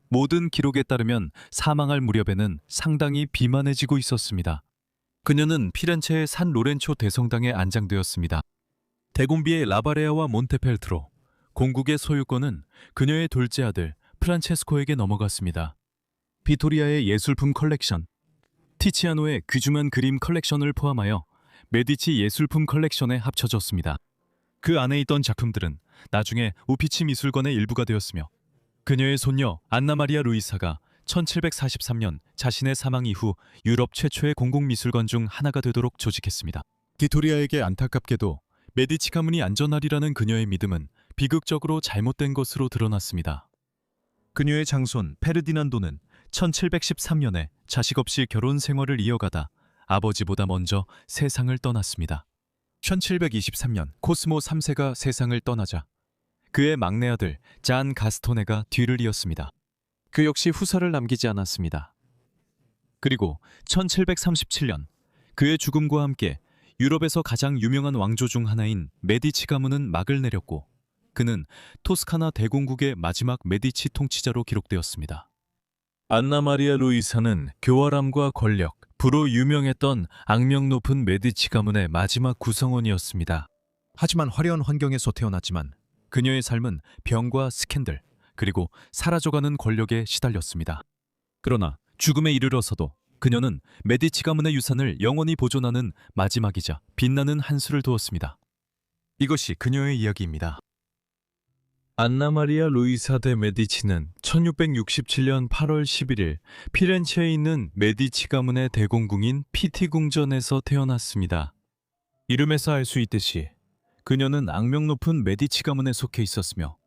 모든 기록에 따르면 사망할 무렵에는 상당히 비만해지고 있었습니다. 그녀는 피렌체의 산 로렌초 대성당에 안장되었습니다. 대공비의 라바레아와 몬테펠트로, 공국의 소유권은 그녀의 둘째 아들 프란체스코에게 넘어갔습니다. 비토리아의 예술품 컬렉션, 티치아노의 귀중한 그림 컬렉션을 포함하여 메디치 예술품 컬렉션에 합쳐졌습니다. 그 안에 있던 작품들은 나중에 우피치 미술관의 일부가 되었으며 그녀의 손녀 안나 마리아 루이사가 1743년 자신의 사망 이후 유럽 최초의 공공미술관 중 하나가 되도록 조직했습니다. 비토리아에게 안타깝게도 메디치 가문이 안전하리라는 그녀의 믿음은 비극적으로 잘못된 것으로 드러났습니다. 그녀의 장손 페르디난도는 1713년에 자식 없이 결혼 생활을 이어가다 아버지보다 먼저 세상을 떠났습니다. 1723년 코스모 3세가 세상을 떠나자 그의 막내 아들 잔 가스토네가 뒤를 이었습니다. 그 역시 후사를 남기지 않았습니다. 그리고 1737년 그의 죽음과 함께 유럽에서 가장 유명한 왕조 중 하나인 메디치 가문은 막을 내렸고 그는 토스카나 대공국의 마지막 메디치 통치자로 기록되었습니다. 안나 마리아 루이사는 교활함과 권력, 부로 유명했던 악명 높은 메디치 가문의 마지막 구성원이었습니다. 하지만 화려한 환경에서 태어났지만 그녀의 삶은 병과 스캔들, 그리고 사라져가는 권력에 시달렸습니다. 그러나 죽음에 이르러서도 그녀는 메디치 가문의 유산을 영원히 보존하는 마지막이자 빛나는 한 수를 두었습니다. 이것이 그녀의 이야기입니다. 안나 마리아 루이사 데 메디치는 1667년 8월 11일 피렌체에 있는 메디치 가문의 대공궁인 피티 궁전에서 태어났습니다. 이름에서 알 수 있듯이 그녀는 악명 높은 메디치 가문에 속해 있었으며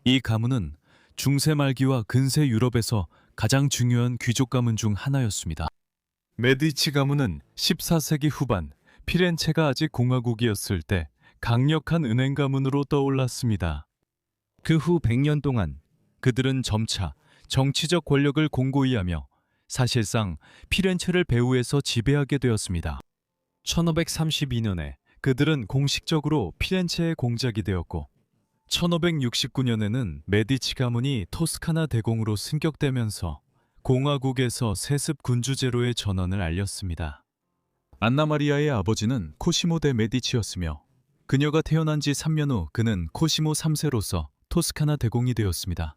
이 가문은 중세 말기와 근세 유럽에서 가장 중요한 귀족 가문 중 하나였습니다. 메디치 가문은 14세기 후반 피렌체가 아직 공화국이었을 때 강력한 은행 가문으로 떠올랐습니다. 그 후 100년 동안 그들은 점차 정치적 권력을 공고히 하며 사실상 피렌체를 배후에서 지배하게 되었습니다. 1532년에 그들은 공식적으로 피렌체의 공작이 되었고 1569년에는 메디치 가문이 토스카나 대공으로 승격되면서 공화국에서 세습 군주제로의 전원을 알렸습니다. 안나 마리아의 아버지는 코시모 데 메디치였으며 그녀가 태어난 지 3년 후 그는 코시모 3세로서 토스카나 대공이 되었습니다.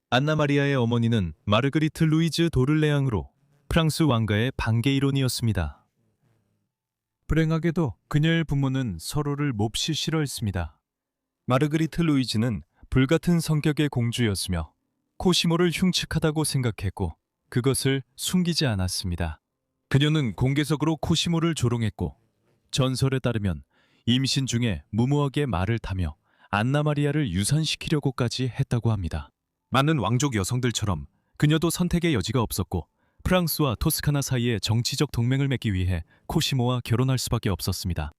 안나 마리아의 어머니는 마르그리트 루이즈 도를레앙으로 프랑스 왕가의 반계 일원이었습니다. 불행하게도 그녀의 부모는 서로를 몹시 싫어했습니다. 마르그리트 루이즈는 불같은 성격의 공주였으며 코시모를 흉측하다고 생각했고 그것을 숨기지 않았습니다. 그녀는 공개적으로 코시모를 조롱했고 전설에 따르면 임신 중에 무모하게 말을 타며 안나 마리아를 유산시키려고까지 했다고 합니다. 많은 왕족 여성들처럼 그녀도 선택의 여지가 없었고 프랑스와 토스카나 사이에 정치적 동맹을 맺기 위해 코시모와 결혼할 수밖에 없었습니다.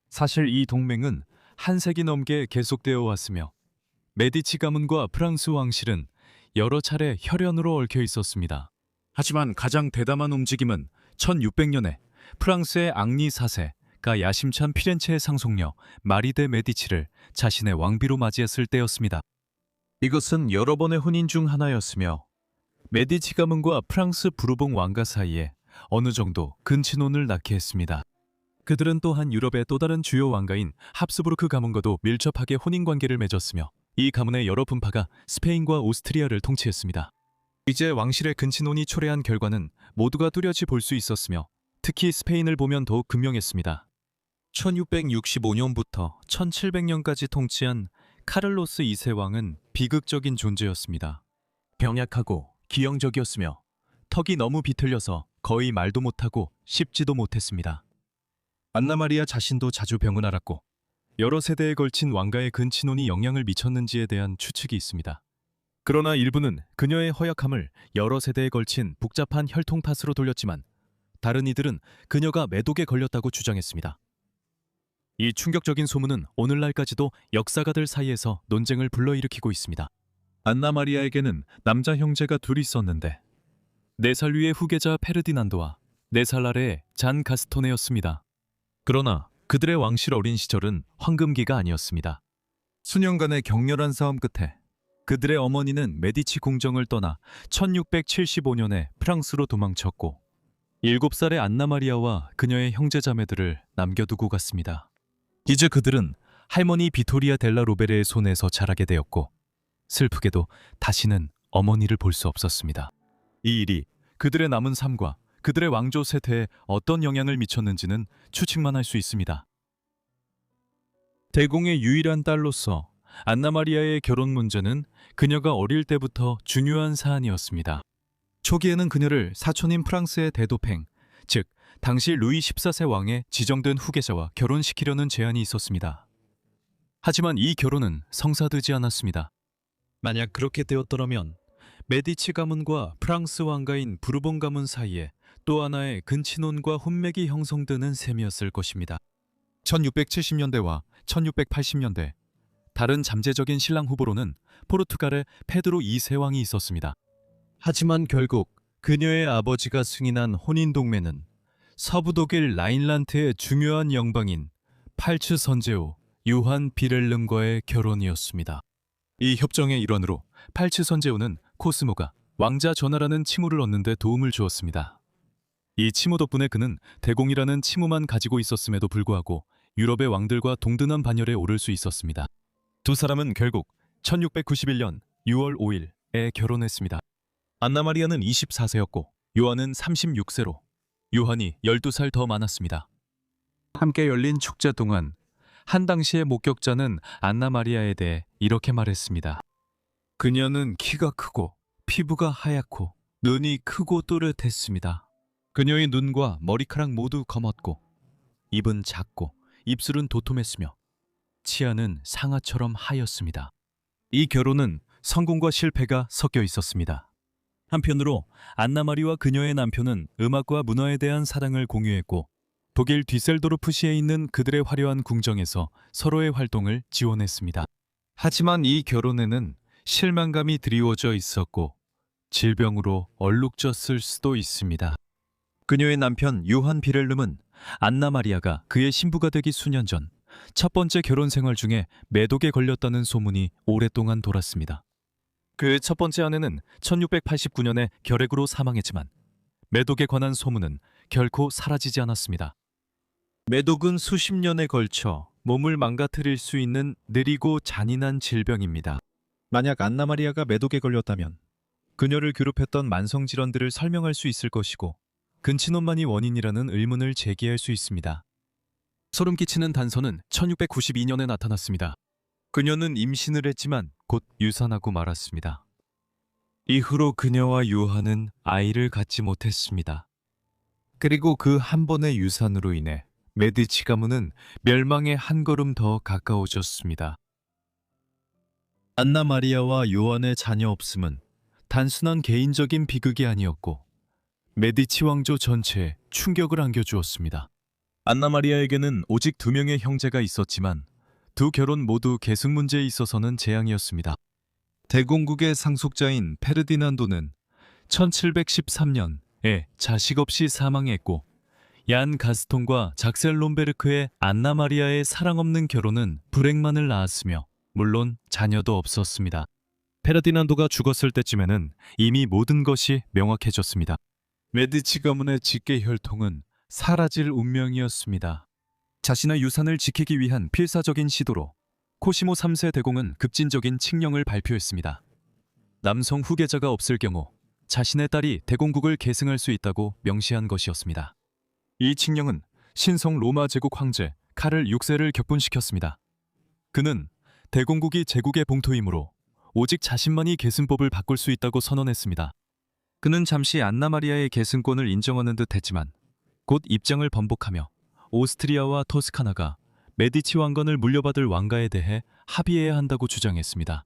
사실 이 동맹은 한 세기 넘게 계속되어 왔으며 메디치 가문과 프랑스 왕실은 여러 차례 혈연으로 얽혀 있었습니다. 하지만 가장 대담한 움직임은 1600년에 프랑스의 앙리 4세가 야심찬 피렌체의 상속녀 마리 데 메디치를 자신의 왕비로 맞이했을 때였습니다. 이것은 여러 번의 혼인 중 하나였으며 메디치 가문과 프랑스 부르봉 왕가 사이에 어느 정도 근친혼을 낳게 했습니다. 그들은 또한 유럽의 또 다른 주요 왕가인 합스부르크 가문과도 밀접하게 혼인관계를 맺었으며 이 가문의 여러 분파가 스페인과 오스트리아를 통치했습니다. 이제 왕실의 근친혼이 초래한 결과는 모두가 뚜렷이 볼 수 있었으며 특히 스페인을 보면 더욱 극명했습니다. 1665년부터 1700년까지 통치한 카를로스 2세 왕은 비극적인 존재였습니다. 병약하고 기형적이었으며 턱이 너무 비틀려서 거의 말도 못하고 씹지도 못했습니다. 안나 마리아 자신도 자주 병을 앓았고 여러 세대에 걸친 왕가의 근친혼이 영향을 미쳤는지에 대한 추측이 있습니다. 그러나 일부는 그녀의 허약함을 여러 세대에 걸친 복잡한 혈통 탓으로 돌렸지만 다른 이들은 그녀가 매독에 걸렸다고 주장했습니다. 이 충격적인 소문은 오늘날까지도 역사가들 사이에서 논쟁을 불러일으키고 있습니다. 안나 마리아에게는 남자 형제가 둘이 있었는데 4살 위의 후계자 페르디난도와 4살 아래의 잔 가스토네였습니다. 그러나 그들의 왕실 어린 시절은 황금기가 아니었습니다. 수년간의 격렬한 싸움 끝에 그들의 어머니는 메디치 궁정을 떠나 1675년에 프랑스로 도망쳤고 7살의 안나 마리아와 그녀의 형제자매들을 남겨두고 갔습니다. 이제 그들은 할머니 비토리아 델라 로베레의 손에서 자라게 되었고 슬프게도 다시는 어머니를 볼 수 없었습니다. 이 일이 그들의 남은 삶과 그들의 왕조 세태에 어떤 영향을 미쳤는지는 추측만 할 수 있습니다. 대공의 유일한 딸로서 안나 마리아의 결혼 문제는 그녀가 어릴 때부터 중요한 사안이었습니다. 초기에는 그녀를 사촌인 프랑스의 대도팽, 즉 당시 루이 14세 왕의 지정된 후계자와 결혼시키려는 제안이 있었습니다. 하지만 이 결혼은 성사되지 않았습니다. 만약 그렇게 되었더라면 메디치 가문과 프랑스 왕가인 부르봉 가문 사이에 또 하나의 근친혼과 혼맥이 형성되는 셈이었을 것입니다. 1670년대와 1680년대 다른 잠재적인 신랑 후보로는 포르투갈의 페드로 2세 왕이 있었습니다. 하지만 결국 그녀의 아버지가 승인한 혼인 동맹은 서부 독일 라인란트의 중요한 영방인 팔츠 선제후 요한 비렐름과의 결혼이었습니다. 이 협정의 일환으로 팔츠 선제후는 코스모가 왕자 전하라는 칭호를 얻는 데 도움을 주었습니다. 이 칭호 덕분에 그는 대공이라는 칭호만 가지고 있었음에도 불구하고 유럽의 왕들과 동등한 반열에 오를 수 있었습니다. 두 사람은 결국 1691년 6월 5일에 결혼했습니다. 안나 마리아는 24세였고 요한은 36세로 요한이 12살 더 많았습니다. 함께 열린 축제 동안 한 당시의 목격자는 안나 마리아에 대해 이렇게 말했습니다. 그녀는 키가 크고 피부가 하얗고 눈이 크고 또렷했습니다. 그녀의 눈과 머리카락 모두 검었고 입은 작고 입술은 도톰했으며 치아는 상아처럼 하였습니다. 이 결혼은 성공과 실패가 섞여 있었습니다. 한편으로 안나 마리와 그녀의 남편은 음악과 문화에 대한 사랑을 공유했고 독일 뒤셀도르프시에 있는 그들의 화려한 궁정에서 서로의 활동을 지원했습니다. 하지만 이 결혼에는 실망감이 드리워져 있었고 질병으로 얼룩졌을 수도 있습니다. 그녀의 남편 요한 비렐름은 안나 마리아가 그의 신부가 되기 수년 전 첫 번째 결혼 생활 중에 매독에 걸렸다는 소문이 오랫동안 돌았습니다. 그 첫 번째 아내는 1689년에 결핵으로 사망했지만 매독에 관한 소문은 결코 사라지지 않았습니다. 매독은 수십 년에 걸쳐 몸을 망가뜨릴 수 있는 느리고 잔인한 질병입니다. 만약 안나 마리아가 매독에 걸렸다면 그녀를 괴롭혔던 만성 질환들을 설명할 수 있을 것이고 근친혼만이 원인이라는 의문을 제기할 수 있습니다. 소름 끼치는 단서는 1692년에 나타났습니다. 그녀는 임신을 했지만 곧 유산하고 말았습니다. 이후로 그녀와 요한은 아이를 갖지 못했습니다. 그리고 그 한 번의 유산으로 인해 메디치 가문은 멸망에 한 걸음 더 가까워졌습니다. 안나 마리아와 요한의 자녀 없음은 단순한 개인적인 비극이 아니었고 메디치 왕조 전체에 충격을 안겨주었습니다. 안나 마리아에게는 오직 2명의 형제가 있었지만 두 결혼 모두 계승 문제에 있어서는 재앙이었습니다. 대공국의 상속자인 페르디난도는 1713년에 자식 없이 사망했고 얀 가스통과 작셀 롬베르크의 안나 마리아의 사랑 없는 결혼은 불행만을 낳았으며 물론 자녀도 없었습니다. 페르디난도가 죽었을 때쯤에는 이미 모든 것이 명확해졌습니다. 메디치 가문의 직계 혈통은 사라질 운명이었습니다. 자신의 유산을 지키기 위한 필사적인 시도로 코시모 3세 대공은 급진적인 칙령을 발표했습니다. 남성 후계자가 없을 경우 자신의 딸이 대공국을 계승할 수 있다고 명시한 것이었습니다. 이 칙령은 신성 로마 제국 황제 카를 6세를 격분시켰습니다. 그는 대공국이 제국의 봉토이므로 오직 자신만이 계승법을 바꿀 수 있다고 선언했습니다. 그는 잠시 안나 마리아의 계승권을 인정하는 듯 했지만 곧 입장을 번복하며 오스트리아와 토스카나가 메디치 왕건을 물려받을 왕가에 대해 합의해야 한다고 주장했습니다.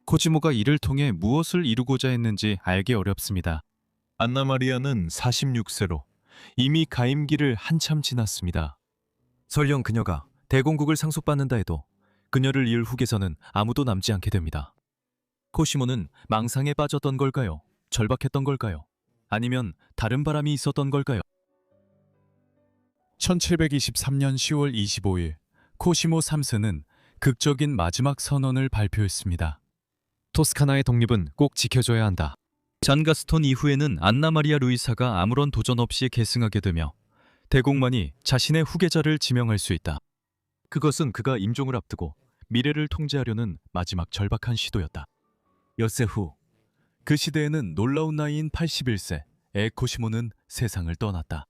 코지모가 이를 통해 무엇을 이루고자 했는지 알기 어렵습니다. 안나 마리아는 46세로 이미 가임기를 한참 지났습니다. 설령 그녀가 대공국을 상속받는다 해도 그녀를 이을 후계자는 아무도 남지 않게 됩니다. 코시모는 망상에 빠졌던 걸까요? 절박했던 걸까요? 아니면 다른 바람이 있었던 걸까요? 1723년 10월 25일 코시모 3세는 극적인 마지막 선언을 발표했습니다. 토스카나의 독립은 꼭 지켜줘야 한다. 잔 가스톤 이후에는 안나 마리아 루이사가 아무런 도전 없이 계승하게 되며 대공만이 자신의 후계자를 지명할 수 있다. 그것은 그가 임종을 앞두고 미래를 통제하려는 마지막 절박한 시도였다. 엿새 후 그 시대에는 놀라운 나이인 81세 코시모는 세상을 떠났다.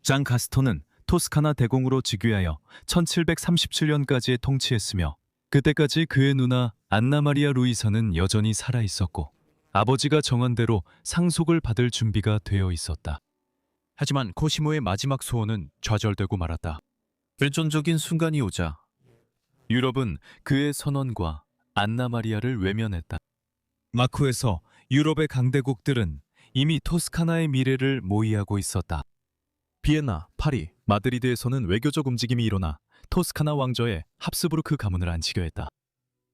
잔 가스톤은 토스카나 대공으로 즉위하여 1737년까지 통치했으며 그때까지 그의 누나 안나 마리아 루이사는 여전히 살아 있었고 아버지가 정한 대로 상속을 받을 준비가 되어 있었다. 하지만 코시모의 마지막 소원은 좌절되고 말았다. 결정적인 순간이 오자 유럽은 그의 선언과 안나 마리아를 외면했다. 마쿠에서 유럽의 강대국들은 이미 토스카나의 미래를 모의하고 있었다. 비엔나, 파리, 마드리드에서는 외교적 움직임이 일어나 토스카나 왕조의 합스부르크 가문을 안치려 했다.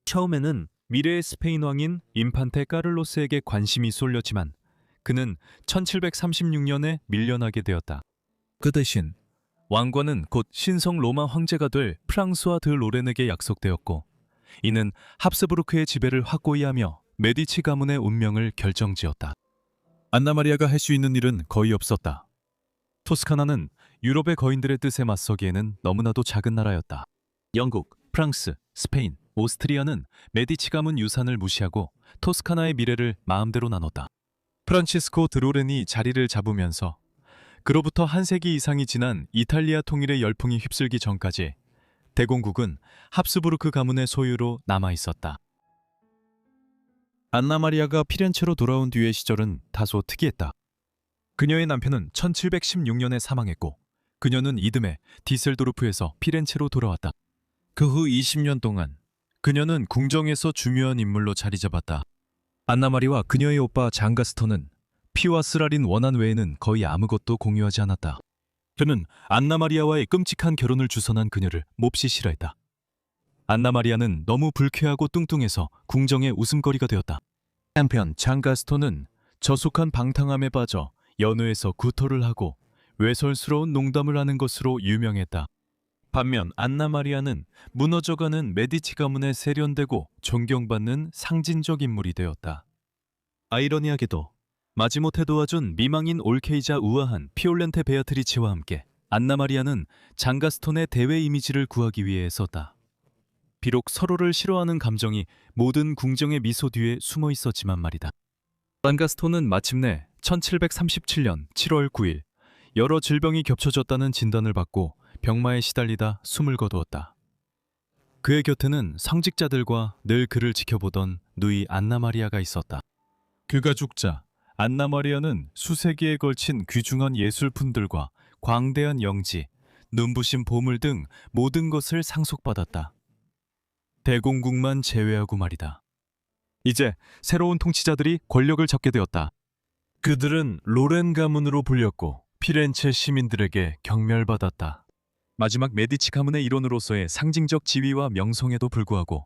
처음에는 미래의 스페인 왕인 인판테 까를로스에게 관심이 쏠렸지만 그는 1736년에 밀려나게 되었다. 그 대신 왕관은 곧 신성 로마 황제가 될 프랑스와 드 로렌에게 약속되었고 이는 합스부르크의 지배를 확고히 하며 메디치 가문의 운명을 결정지었다. 안나 마리아가 할 수 있는 일은 거의 없었다. 토스카나는 유럽의 거인들의 뜻에 맞서기에는 너무나도 작은 나라였다. 영국, 프랑스, 스페인, 오스트리아는 메디치 가문 유산을 무시하고 토스카나의 미래를 마음대로 나눴다. 프란치스코 드로렌이 자리를 잡으면서 그로부터 한 세기 이상이 지난 이탈리아 통일의 열풍이 휩쓸기 전까지 대공국은 합스부르크 가문의 소유로 남아 있었다. 안나 마리아가 피렌체로 돌아온 뒤의 시절은 다소 특이했다. 그녀의 남편은 1716년에 사망했고 그녀는 이듬해 디셀도르프에서 피렌체로 돌아왔다. 그 후 20년 동안 그녀는 궁정에서 중요한 인물로 자리 잡았다. 안나 마리와 그녀의 오빠 장가스터는 피와 쓰라린 원한 외에는 거의 아무것도 공유하지 않았다. 그는 안나 마리아와의 끔찍한 결혼을 주선한 그녀를 몹시 싫어했다. 안나 마리아는 너무 불쾌하고 뚱뚱해서 궁정의 웃음거리가 되었다. 한편 장가스토는 저속한 방탕함에 빠져 연회에서 구토를 하고 외설스러운 농담을 하는 것으로 유명했다. 반면 안나 마리아는 무너져가는 메디치 가문에 세련되고 존경받는 상징적 인물이 되었다. 아이러니하게도 마지못해 도와준 미망인 올케이자 우아한 피올렌테 베아트리치와 함께 안나 마리아는 장가스톤의 대외 이미지를 구하기 위해 썼다. 비록 서로를 싫어하는 감정이 모든 궁정의 미소 뒤에 숨어 있었지만 말이다. 장가스톤은 마침내 1737년 7월 9일 여러 질병이 겹쳐졌다는 진단을 받고 병마에 시달리다 숨을 거두었다. 그의 곁에는 상직자들과 늘 그를 지켜보던 누이 안나 마리아가 있었다. 그가 죽자 안나 마리아는 수세기에 걸친 귀중한 예술품들과 광대한 영지, 눈부신 보물 등 모든 것을 상속받았다. 대공국만 제외하고 말이다. 이제 새로운 통치자들이 권력을 잡게 되었다. 그들은 로렌 가문으로 불렸고 피렌체 시민들에게 경멸받았다. 마지막 메디치 가문의 일원으로서의 상징적 지위와 명성에도 불구하고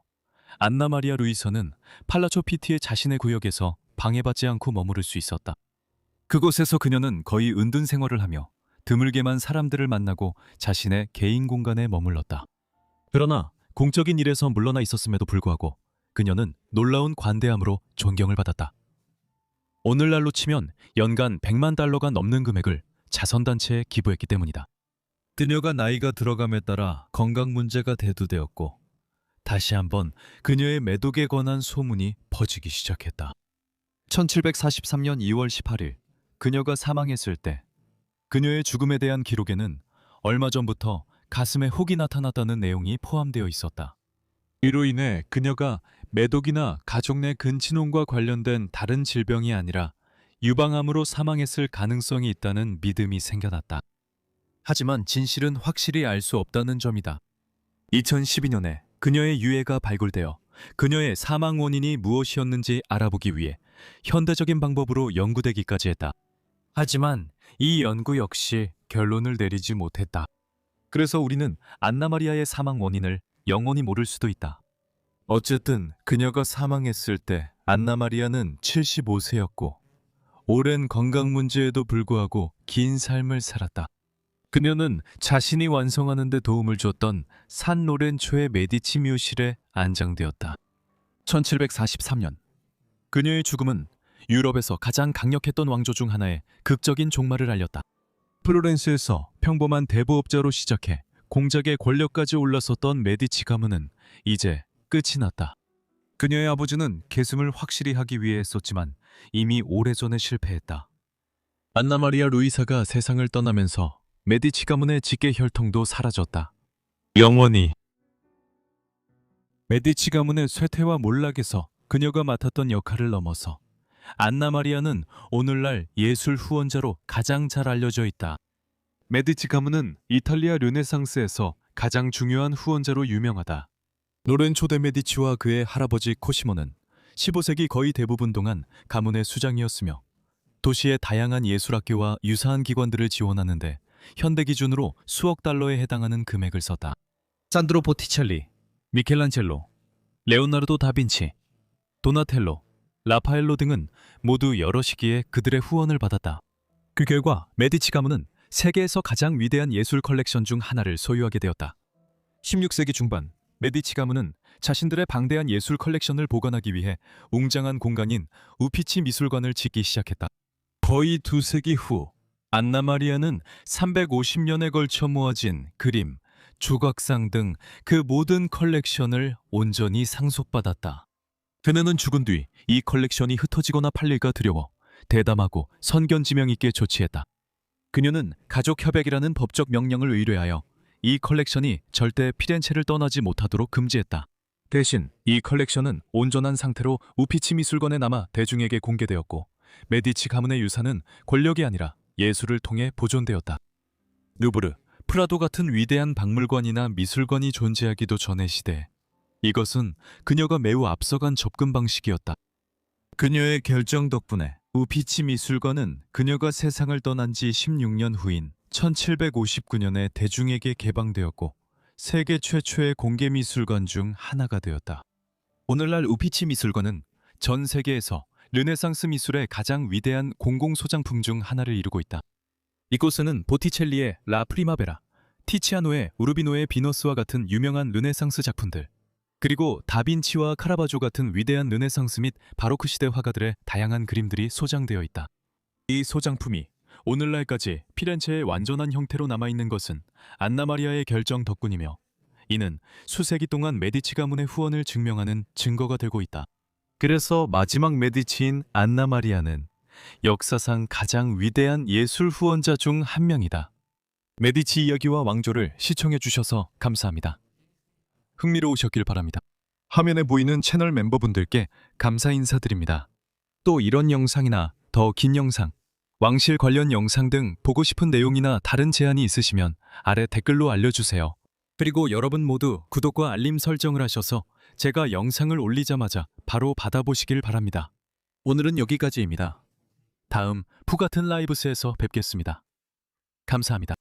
안나 마리아 루이서는 팔라초 피티의 자신의 구역에서 방해받지 않고 머무를 수 있었다. 그곳에서 그녀는 거의 은둔 생활을 하며 드물게만 사람들을 만나고 자신의 개인 공간에 머물렀다. 그러나 공적인 일에서 물러나 있었음에도 불구하고 그녀는 놀라운 관대함으로 존경을 받았다. 오늘날로 치면 연간 100만 달러가 넘는 금액을 자선단체에 기부했기 때문이다. 그녀가 나이가 들어감에 따라 건강 문제가 대두되었고 다시 한번 그녀의 매독에 관한 소문이 퍼지기 시작했다. 1743년 2월 18일 그녀가 사망했을 때 그녀의 죽음에 대한 기록에는 얼마 전부터 가슴에 혹이 나타났다는 내용이 포함되어 있었다. 이로 인해 그녀가 매독이나 가족 내 근친혼과 관련된 다른 질병이 아니라 유방암으로 사망했을 가능성이 있다는 믿음이 생겨났다. 하지만 진실은 확실히 알 수 없다는 점이다. 2012년에 그녀의 유해가 발굴되어 그녀의 사망 원인이 무엇이었는지 알아보기 위해 현대적인 방법으로 연구되기까지 했다. 하지만 이 연구 역시 결론을 내리지 못했다. 그래서 우리는 안나 마리아의 사망 원인을 영원히 모를 수도 있다. 어쨌든 그녀가 사망했을 때 안나 마리아는 75세였고 오랜 건강 문제에도 불구하고 긴 삶을 살았다. 그녀는 자신이 완성하는 데 도움을 줬던 산 로렌초의 메디치 묘실에 안장되었다. 1743년 그녀의 죽음은 유럽에서 가장 강력했던 왕조 중 하나의 극적인 종말을 알렸다. 플로렌스에서 평범한 대부업자로 시작해 공작의 권력까지 올라섰던 메디치 가문은 이제 끝이 났다. 그녀의 아버지는 계승을 확실히 하기 위해 했었지만 이미 오래전에 실패했다. 안나 마리아 루이사가 세상을 떠나면서 메디치 가문의 직계 혈통도 사라졌다. 영원히. 메디치 가문의 쇠퇴와 몰락에서 그녀가 맡았던 역할을 넘어서 안나 마리아는 오늘날 예술 후원자로 가장 잘 알려져 있다. 메디치 가문은 이탈리아 르네상스에서 가장 중요한 후원자로 유명하다. 로렌초 데 메디치와 그의 할아버지 코시모는 15세기 거의 대부분 동안 가문의 수장이었으며 도시의 다양한 예술학교와 유사한 기관들을 지원하는데 현대 기준으로 수억 달러에 해당하는 금액을 썼다. 산드로 보티첼리, 미켈란젤로, 레오나르도 다빈치, 도나텔로, 라파엘로 등은 모두 여러 시기에 그들의 후원을 받았다. 그 결과 메디치 가문은 세계에서 가장 위대한 예술 컬렉션 중 하나를 소유하게 되었다. 16세기 중반 메디치 가문은 자신들의 방대한 예술 컬렉션을 보관하기 위해 웅장한 공간인 우피치 미술관을 짓기 시작했다. 거의 2세기 후 안나 마리아는 350년에 걸쳐 모아진 그림, 조각상 등 그 모든 컬렉션을 온전히 상속받았다. 그녀는 죽은 뒤 이 컬렉션이 흩어지거나 팔릴까 두려워 대담하고 선견지명 있게 조치했다. 그녀는 가족협약이라는 법적 명령을 의뢰하여 이 컬렉션이 절대 피렌체를 떠나지 못하도록 금지했다. 대신 이 컬렉션은 온전한 상태로 우피치 미술관에 남아 대중에게 공개되었고, 메디치 가문의 유산은 권력이 아니라 예술을 통해 보존되었다. 루브르, 프라도 같은 위대한 박물관이나 미술관이 존재하기도 전의 시대, 이것은 그녀가 매우 앞서간 접근 방식이었다. 그녀의 결정 덕분에 우피치 미술관은 그녀가 세상을 떠난 지 16년 후인 1759년에 대중에게 개방되었고, 세계 최초의 공개 미술관 중 하나가 되었다. 오늘날 우피치 미술관은 전 세계에서 르네상스 미술의 가장 위대한 공공소장품 중 하나를 이루고 있다. 이곳에는 보티첼리의 라 프리마베라, 티치아노의 우르비노의 비너스와 같은 유명한 르네상스 작품들, 그리고 다빈치와 카라바조 같은 위대한 르네상스 및 바로크 시대 화가들의 다양한 그림들이 소장되어 있다. 이 소장품이 오늘날까지 피렌체의 완전한 형태로 남아있는 것은 안나 마리아의 결정 덕분이며, 이는 수세기 동안 메디치 가문의 후원을 증명하는 증거가 되고 있다. 그래서 마지막 메디치인 안나 마리아는 역사상 가장 위대한 예술 후원자 중 한 명이다. 메디치 이야기와 왕조를 시청해 주셔서 감사합니다. 흥미로우셨길 바랍니다. 화면에 보이는 채널 멤버분들께 감사 인사드립니다. 또 이런 영상이나 더 긴 영상, 왕실 관련 영상 등 보고 싶은 내용이나 다른 제안이 있으시면 아래 댓글로 알려주세요. 그리고 여러분 모두 구독과 알림 설정을 하셔서 제가 영상을 올리자마자 바로 받아보시길 바랍니다. 오늘은 여기까지입니다. 다음 푸같은 라이브스에서 뵙겠습니다. 감사합니다.